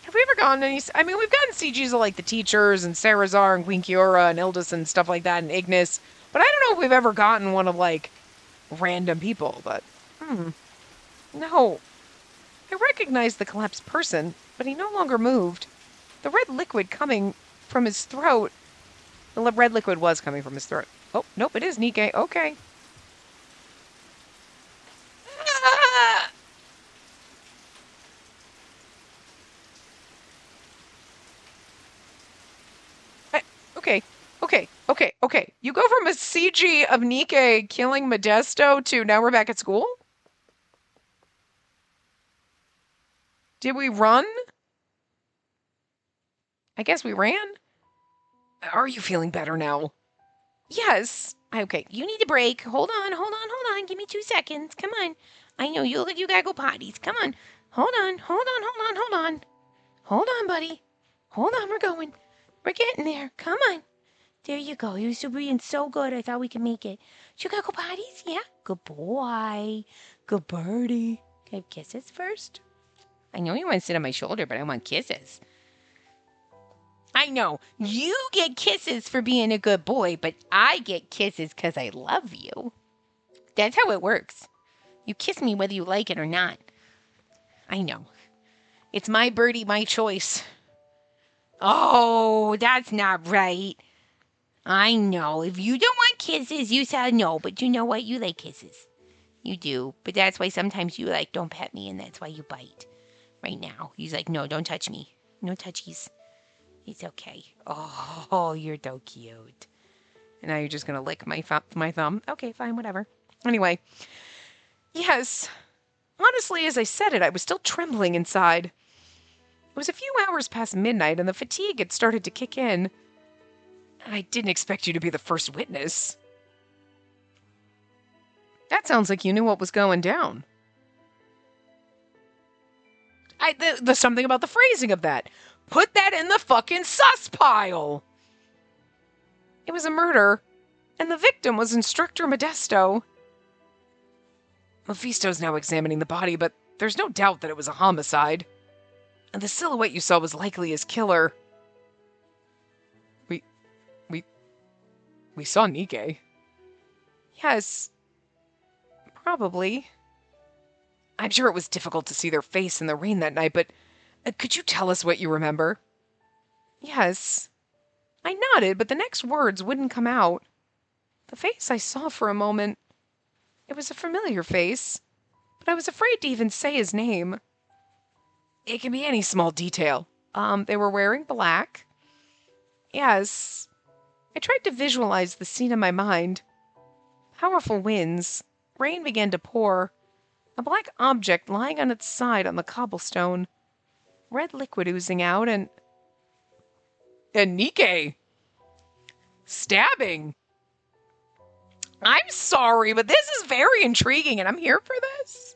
Have we ever gotten any... I mean, we've gotten CGs of, like, the teachers and Sarazar and Queen Kiora and Ildis and stuff like that and Ignis. But I don't know if we've ever gotten one of, like, random people. But, no. I recognized the collapsed person, but he no longer moved. The red liquid coming from his throat... The red liquid was coming from his throat. Oh, nope, it is Nikkei. Okay. Okay. You go from a CG of Nikkei killing Modesto to now we're back at school? Did we run? I guess we ran? Are you feeling better now? Yes. Okay, you need a break. Hold on. Give me 2 seconds. Come on. I know you gotta go potties. Come on. Hold on, buddy. Hold on, we're going. We're getting there. Come on. There you go. You're being so good. I thought we could make it. You gotta go potties? Yeah? Good boy. Good birdie. Can I have kisses first? I know you want to sit on my shoulder, but I want kisses. I know. You get kisses for being a good boy, but I get kisses because I love you. That's how it works. You kiss me whether you like it or not. I know. It's my birdie, my choice. Oh, that's not right. I know. If you don't want kisses, you said no. But you know what? You like kisses. You do. But that's why sometimes you like, don't pet me, and that's why you bite. Right now. He's like, no, don't touch me. No touchies. It's okay. Oh, you're so cute. And now you're just going to lick my thumb. Okay, fine, whatever. Anyway. Yes. Honestly, as I said it, I was still trembling inside. It was a few hours past midnight, and the fatigue had started to kick in. I didn't expect you to be the first witness. That sounds like you knew what was going down. There's something about the phrasing of that. Put that in the fucking sus pile! It was a murder, and the victim was Instructor Modesto. Mephisto's now examining the body, but there's no doubt that it was a homicide. And the silhouette you saw was likely his killer. We saw Nikkei. Yes. Probably. I'm sure it was difficult to see their face in the rain that night, but could you tell us what you remember? Yes. I nodded, but the next words wouldn't come out. The face I saw for a moment, it was a familiar face, but I was afraid to even say his name. It can be any small detail. They were wearing black. Yes. I tried to visualize the scene in my mind. Powerful winds. Rain began to pour. A black object lying on its side on the cobblestone. Red liquid oozing out and Nikkei. Stabbing. I'm sorry, but this is very intriguing and I'm here for this.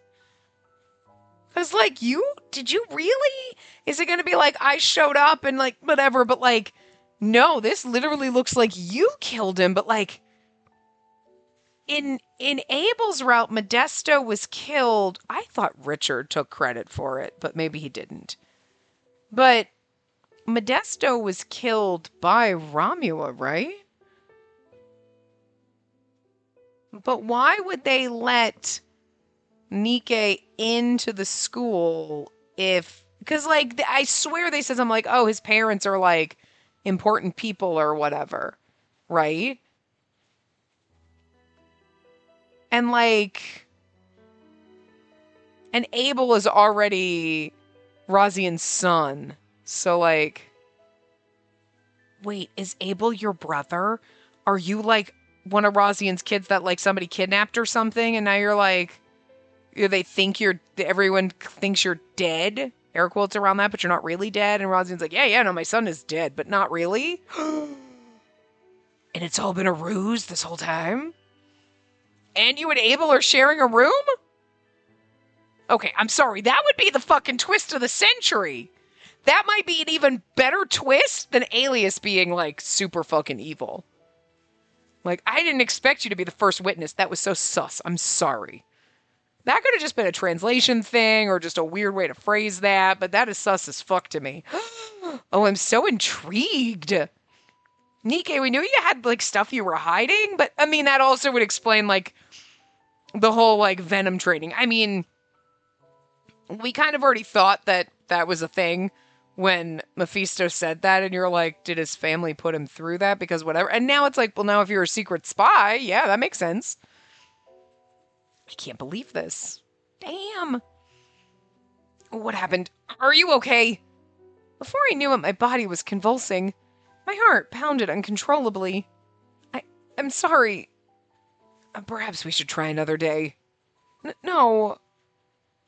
I was like, did you really? Is it going to be like, I showed up and like, whatever, but like, no, this literally looks like you killed him, but like, in Abel's route, Modesto was killed. I thought Richard took credit for it, but maybe he didn't. But Modesto was killed by Romula, right? But why would they let Nike into the school if... Because, like, I swear they said something like, oh, his parents are, like, important people or whatever, right? And, like... And Abel is already Rosian's son. So, like... Wait, is Abel your brother? Are you, like, one of Rosian's kids that, like, somebody kidnapped or something? And now you're, like... They think everyone thinks you're dead? Air quotes around that, but you're not really dead. And Rosian's like, yeah, no, my son is dead, but not really. And it's all been a ruse this whole time? And you and Abel are sharing a room? Okay, I'm sorry. That would be the fucking twist of the century. That might be an even better twist than Alias being, like, super fucking evil. Like, I didn't expect you to be the first witness. That was so sus. I'm sorry. That could have just been a translation thing or just a weird way to phrase that, but that is sus as fuck to me. Oh, I'm so intrigued. Nike, we knew you had, like, stuff you were hiding, but, I mean, that also would explain, like, the whole, like, Venom training. I mean, we kind of already thought that that was a thing when Mephisto said that, and you're like, did his family put him through that? Because whatever. And now it's like, well, now if you're a secret spy, yeah, that makes sense. I can't believe this. Damn. What happened? Are you okay? Before I knew it, my body was convulsing. My heart pounded uncontrollably. I'm sorry. Perhaps we should try another day. No.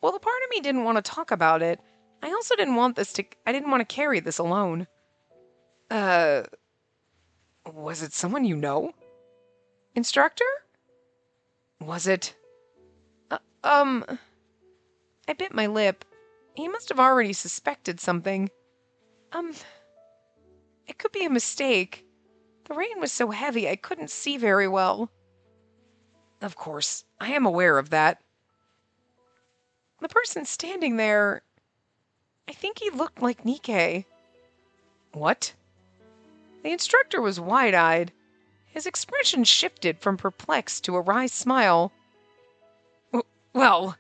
Well, the part of me didn't want to talk about it. I also didn't want I didn't want to carry this alone. Was it someone you know? Instructor? Was it? I bit my lip. He must have already suspected something. It could be a mistake. The rain was so heavy I couldn't see very well. Of course, I am aware of that. The person standing there, I think he looked like Nike. What? The instructor was wide-eyed. His expression shifted from perplexed to a wry smile. Well,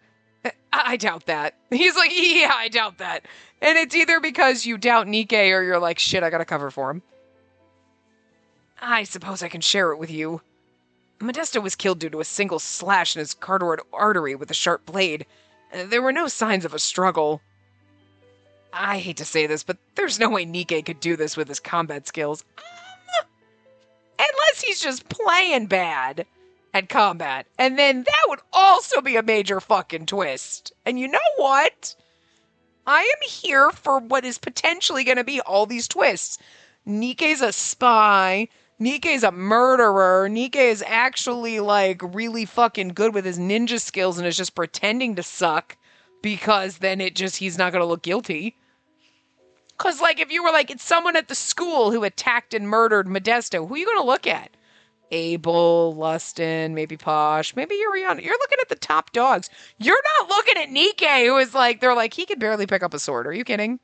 I doubt that. He's like, yeah, I doubt that. And it's either because you doubt Nike or you're like, shit, I gotta cover for him. I suppose I can share it with you. Modesto was killed due to a single slash in his carotid artery with a sharp blade. There were no signs of a struggle. I hate to say this, but there's no way Nike could do this with his combat skills. Unless he's just playing bad at combat. And then that would also be a major fucking twist. And you know what? I am here for what is potentially going to be all these twists. Nike's a spy. Nike's a murderer. Nike is actually, like, really fucking good with his ninja skills and is just pretending to suck because then he's not going to look guilty. Because, like, if you were like, it's someone at the school who attacked and murdered Modesto, who are you going to look at? Abel, Lustin, maybe Posh, maybe Yuriana. You're looking at the top dogs. You're not looking at Nike, who is like, they're like, he could barely pick up a sword. Are you kidding?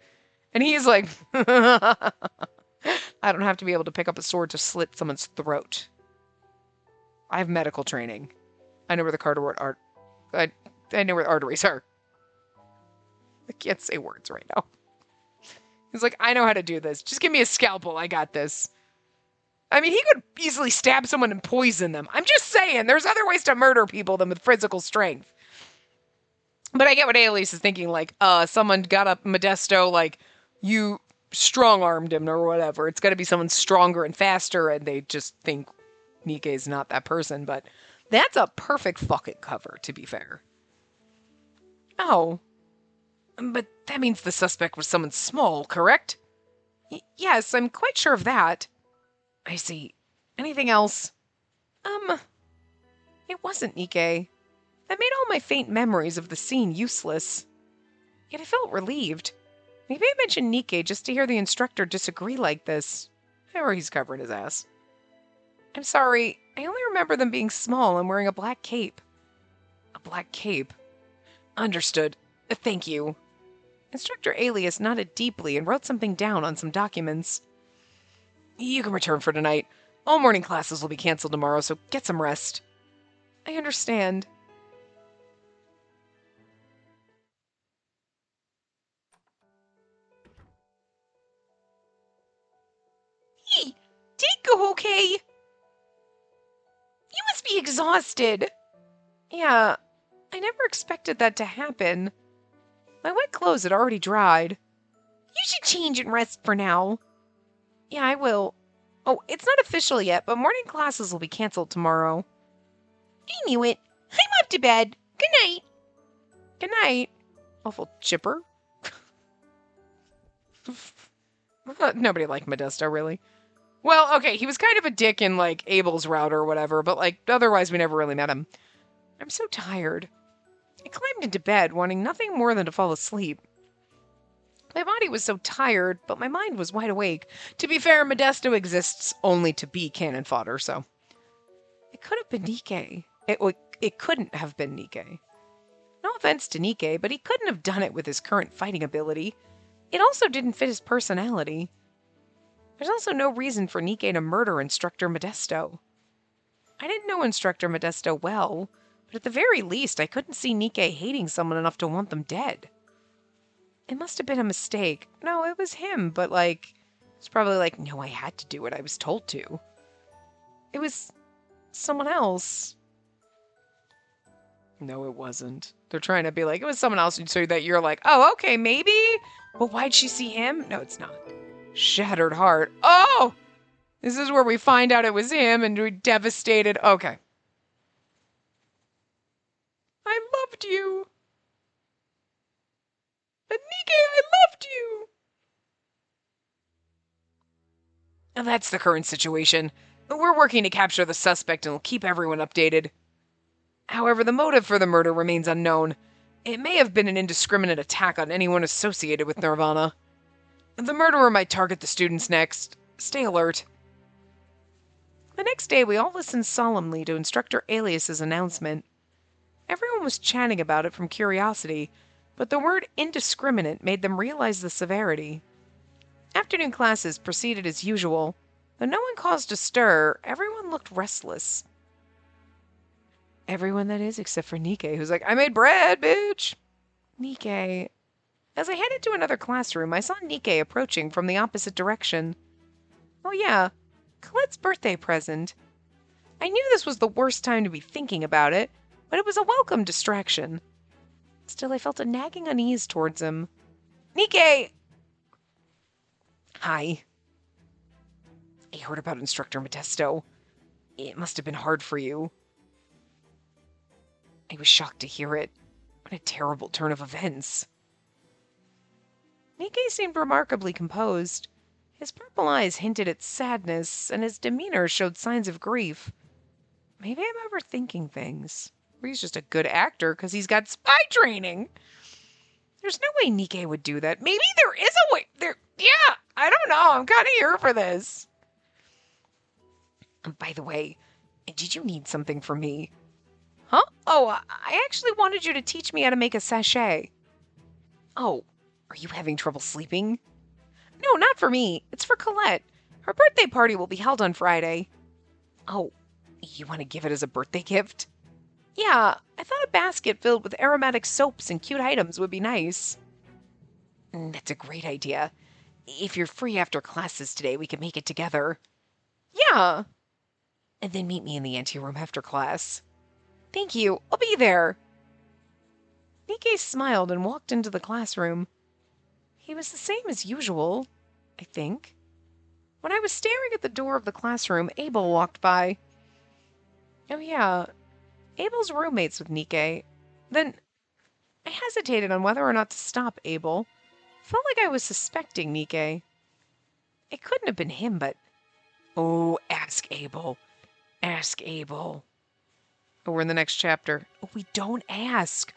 And he's like, I don't have to be able to pick up a sword to slit someone's throat. I have medical training. I know where the carotid I know where the arteries are. I can't say words right now. He's like, I know how to do this. Just give me a scalpel. I got this. I mean, he could easily stab someone and poison them. I'm just saying, there's other ways to murder people than with physical strength. But I get what Alias is thinking, like, someone got up Modesto, like, you strong-armed him or whatever. It's got to be someone stronger and faster, and they just think Nike's not that person. But that's a perfect fucking cover, to be fair. Oh. But that means the suspect was someone small, correct? Yes, I'm quite sure of that. I see. Anything else? It wasn't Nike. That made all my faint memories of the scene useless. Yet I felt relieved. Maybe I mentioned Nikkei just to hear the instructor disagree like this. Or he's covering his ass. I'm sorry, I only remember them being small and wearing a black cape. A black cape? Understood. Thank you. Instructor Alias nodded deeply and wrote something down on some documents. You can return for tonight. All morning classes will be canceled tomorrow, so get some rest. I understand. Hey, did it go okay? You must be exhausted. Yeah, I never expected that to happen. My wet clothes had already dried. You should change and rest for now. Yeah, I will. Oh, it's not official yet, but morning classes will be canceled tomorrow. I knew it. I'm up to bed. Good night. Good night. Awful chipper. Nobody liked Modesto, really. Well, okay, he was kind of a dick in, like, Abel's route or whatever, but, like, otherwise we never really met him. I'm so tired. I climbed into bed, wanting nothing more than to fall asleep. My body was so tired, but my mind was wide awake. To be fair, Modesto exists only to be cannon fodder, so... It could have been Nikkei. It couldn't have been Nikkei. No offense to Nikkei, but he couldn't have done it with his current fighting ability. It also didn't fit his personality. There's also no reason for Nikkei to murder Instructor Modesto. I didn't know Instructor Modesto well, but at the very least, I couldn't see Nikkei hating someone enough to want them dead. It must have been a mistake. No, it was him, but, like, it's probably like, no, I had to do what I was told to. It was someone else. No, it wasn't. They're trying to be like, it was someone else, so that you're like, oh, okay, maybe? But why'd she see him? No, it's not. Shattered heart. Oh! This is where we find out it was him, and we're devastated. Okay. I loved you. Anike, I loved you. And that's the current situation. We're working to capture the suspect and will keep everyone updated. However, the motive for the murder remains unknown. It may have been an indiscriminate attack on anyone associated with Nirvana. The murderer might target the students next. Stay alert. The next day, we all listened solemnly to Instructor Alias's announcement. Everyone was chatting about it from curiosity, but the word indiscriminate made them realize the severity. Afternoon classes proceeded as usual. Though no one caused a stir, everyone looked restless. Everyone, that is, except for Nikkei, who's like, I made bread, bitch! Nikkei. As I headed to another classroom, I saw Nikkei approaching from the opposite direction. Oh yeah, Colette's birthday present. I knew this was the worst time to be thinking about it, but it was a welcome distraction. Still, I felt a nagging unease towards him. Nikkei! Hi. I heard about Instructor Modesto. It must have been hard for you. I was shocked to hear it. What a terrible turn of events. Nikkei seemed remarkably composed. His purple eyes hinted at sadness, and his demeanor showed signs of grief. Maybe I'm overthinking things. Or he's just a good actor because he's got spy training. There's no way Nikkei would do that. Maybe there is a way. Yeah, I don't know. I'm kind of here for this. By the way, did you need something from me? Huh? Oh, I actually wanted you to teach me how to make a sachet. Oh, are you having trouble sleeping? No, not for me. It's for Colette. Her birthday party will be held on Friday. Oh, you want to give it as a birthday gift? Yeah, I thought a basket filled with aromatic soaps and cute items would be nice. That's a great idea. If you're free after classes today, we can make it together. Yeah. And then meet me in the anteroom after class. Thank you. I'll be there. Nikkei smiled and walked into the classroom. He was the same as usual, I think. When I was staring at the door of the classroom, Abel walked by. Oh yeah, Abel's roommates with Nikkei. Then I hesitated on whether or not to stop Abel. Felt like I was suspecting Nikkei. It couldn't have been him, but... Oh, ask Abel. Ask Abel. Oh, we're in the next chapter. Oh, we don't ask.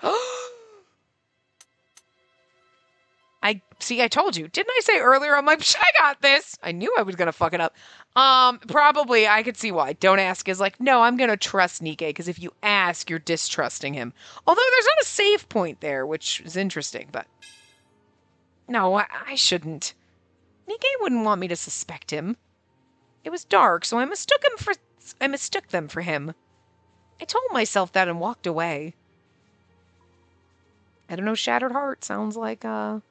I told you. Didn't I say earlier? I'm like, I got this. I knew I was going to fuck it up. Probably I could see why. Don't ask is like, no, I'm going to trust Nikke because if you ask, you're distrusting him. Although there's not a save point there, which is interesting, but no, I shouldn't. Nikke wouldn't want me to suspect him. It was dark, so I mistook them for him. I told myself that and walked away. I don't know, Shattered Heart sounds like it's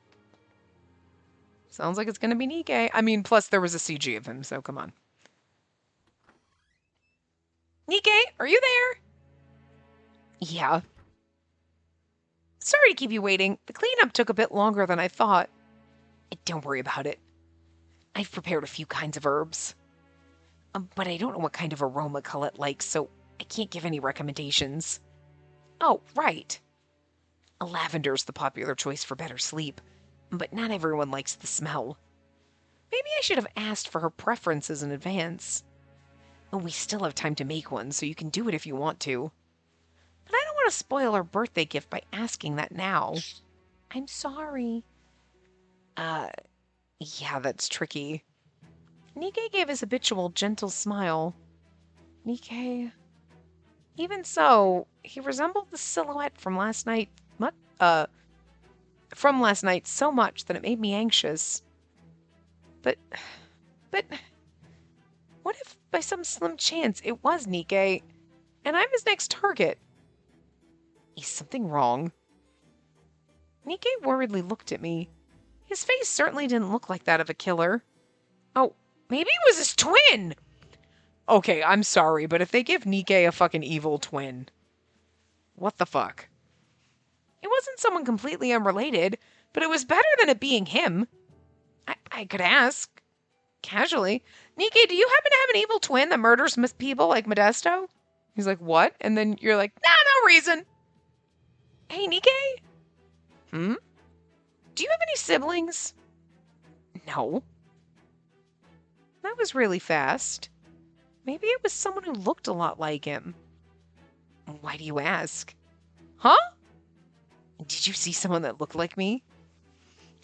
gonna be Nikke. I mean, plus there was a CG of him, so come on. Nikke, are you there? Yeah. Sorry to keep you waiting. The cleanup took a bit longer than I thought. Don't worry about it. I've prepared a few kinds of herbs. But I don't know what kind of aroma Colette likes, so I can't give any recommendations. Oh, right. Lavender's the popular choice for better sleep, but not everyone likes the smell. Maybe I should have asked for her preferences in advance. We still have time to make one, so you can do it if you want to. But I don't want to spoil her birthday gift by asking that now. I'm sorry. Yeah, that's tricky. Nikke gave his habitual gentle smile. Nikke... Even so, he resembled the silhouette from last night so much that it made me anxious. But what if by some slim chance it was Nikke, and I'm his next target? Is something wrong? Nikke worriedly looked at me. His face certainly didn't look like that of a killer. Oh, maybe it was his twin! Okay, I'm sorry, but if they give Nikke a fucking evil twin, what the fuck? It wasn't someone completely unrelated, but it was better than it being him. I could ask. Casually. Nikke, do you happen to have an evil twin that murders people like Modesto? He's like, what? And then you're like, nah, no reason. Hey, Nikke? Do you have any siblings? No. That was really fast. Maybe it was someone who looked a lot like him. Why do you ask? Huh? Did you see someone that looked like me?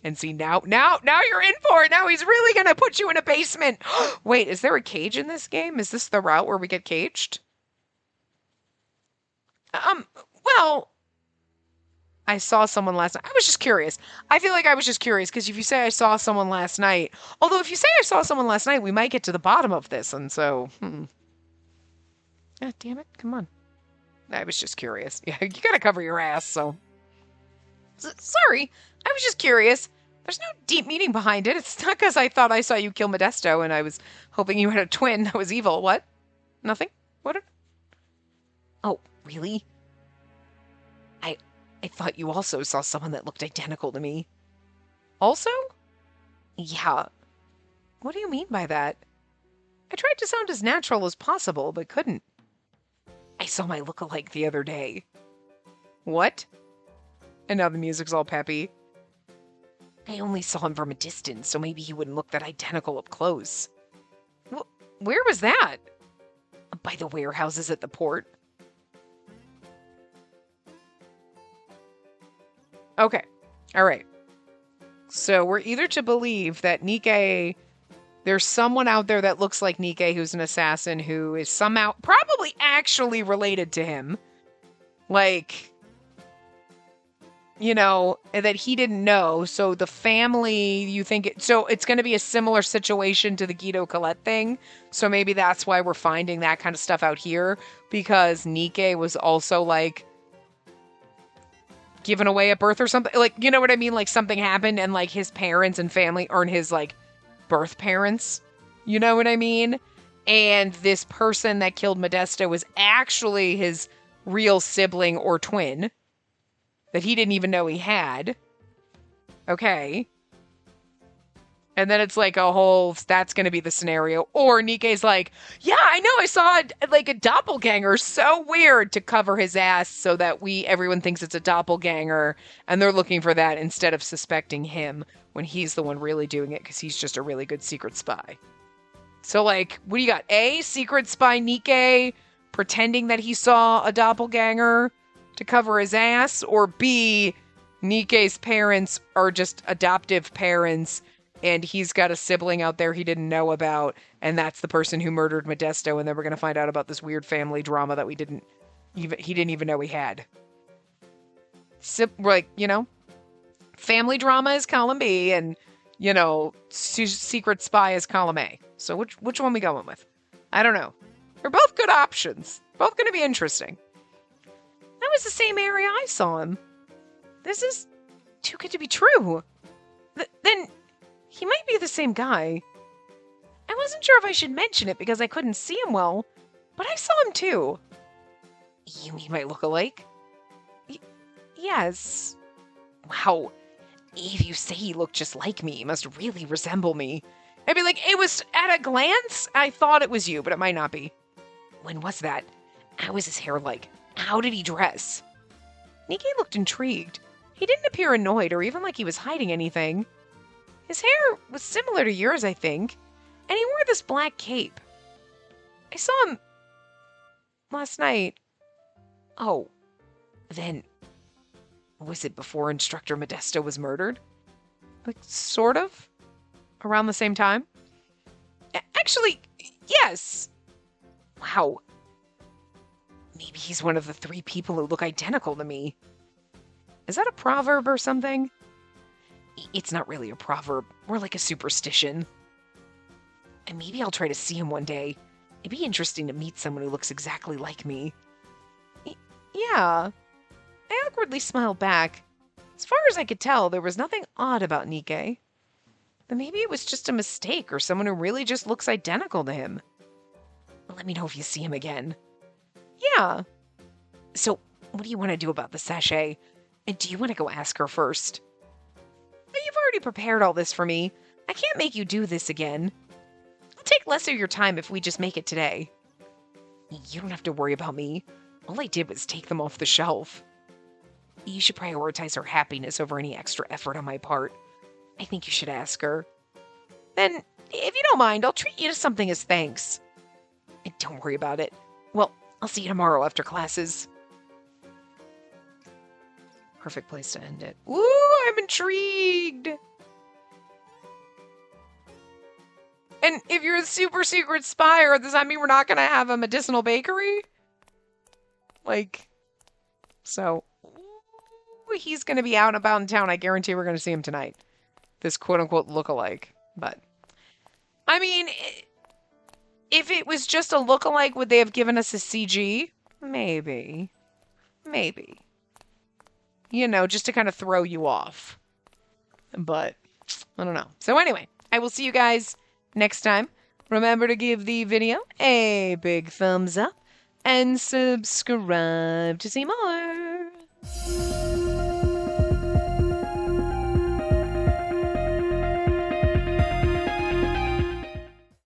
And see, now you're in for it. Now he's really going to put you in a basement. Wait, is there a cage in this game? Is this the route where we get caged? Well, I saw someone last night. I was just curious. I feel like I was just curious because if you say I saw someone last night, although if you say I saw someone last night, we might get to the bottom of this. And so, Ah, damn it. Come on. I was just curious. Yeah, you gotta cover your ass, so. Sorry. I was just curious. There's no deep meaning behind it. It's not because I thought I saw you kill Modesto and I was hoping you had a twin that was evil. What? Nothing? What? Oh, really? I thought you also saw someone that looked identical to me. Also? Yeah. What do you mean by that? I tried to sound as natural as possible, but couldn't. I saw my look-alike the other day. What? And now the music's all peppy. I only saw him from a distance, so maybe he wouldn't look that identical up close. Where was that? By the warehouses at the port. Okay. All right. So we're either to believe that Nikke, there's someone out there that looks like Nikke who's an assassin who is somehow probably actually related to him. Like, you know, that he didn't know. So the family, you think so it's going to be a similar situation to the Guido Colette thing. So maybe that's why we're finding that kind of stuff out here, because Nikke was also like given away at birth or something. Like, you know what I mean? Like something happened and like his parents and family aren't his like birth parents. You know what I mean? And this person that killed Modesto was actually his real sibling or twin that he didn't even know he had. Okay. And then it's like a whole, that's going to be the scenario. Or Nikke's like, yeah, I know, I saw like a doppelganger. So weird, to cover his ass so that everyone thinks it's a doppelganger. And they're looking for that instead of suspecting him when he's the one really doing it because he's just a really good secret spy. So like, what do you got? A, secret spy Nikke pretending that he saw a doppelganger to cover his ass? Or B, Nike's parents are just adoptive parents, and he's got a sibling out there he didn't know about, and that's the person who murdered Modesto, and then we're going to find out about this weird family drama that he didn't even know he had. Family drama is column B, and, secret spy is column A. So which one we going with? I don't know. They're both good options. Both going to be interesting. That was the same area I saw him. This is too good to be true. Then he might be the same guy. I wasn't sure if I should mention it because I couldn't see him well, but I saw him too. You mean my look-alike? Yes. Wow. If you say he looked just like me, he must really resemble me. I'd be like, it was at a glance, I thought it was you, but it might not be. When was that? How was his hair like? How did he dress? Nike looked intrigued. He didn't appear annoyed or even like he was hiding anything. His hair was similar to yours, I think, and he wore this black cape. I saw him last night. Oh, then was it before Instructor Modesto was murdered? Like, sort of? Around the same time? Actually, yes. Wow. Maybe he's one of the 3 people who look identical to me. Is that a proverb or something? It's not really a proverb. More like a superstition. And maybe I'll try to see him one day. It'd be interesting to meet someone who looks exactly like me. Yeah. I awkwardly smiled back. As far as I could tell, there was nothing odd about Nike. But maybe it was just a mistake or someone who really just looks identical to him. Let me know if you see him again. Yeah. So, what do you want to do about the sachet? And do you want to go ask her first? You've already prepared all this for me. I can't make you do this again. I'll take less of your time if we just make it today. You don't have to worry about me. All I did was take them off the shelf. You should prioritize her happiness over any extra effort on my part. I think you should ask her. Then, if you don't mind, I'll treat you to something as thanks. And don't worry about it. Well, I'll see you tomorrow after classes. Perfect place to end it. Ooh, I'm intrigued! And if you're a super secret spy, does that mean we're not going to have a medicinal bakery? So, he's going to be out and about in town. I guarantee we're going to see him tonight. This quote-unquote look-alike. But, I mean, if it was just a look-alike, would they have given us a CG? Maybe. Maybe. Just to kind of throw you off. But, I don't know. So anyway, I will see you guys next time. Remember to give the video a big thumbs up and subscribe to see more.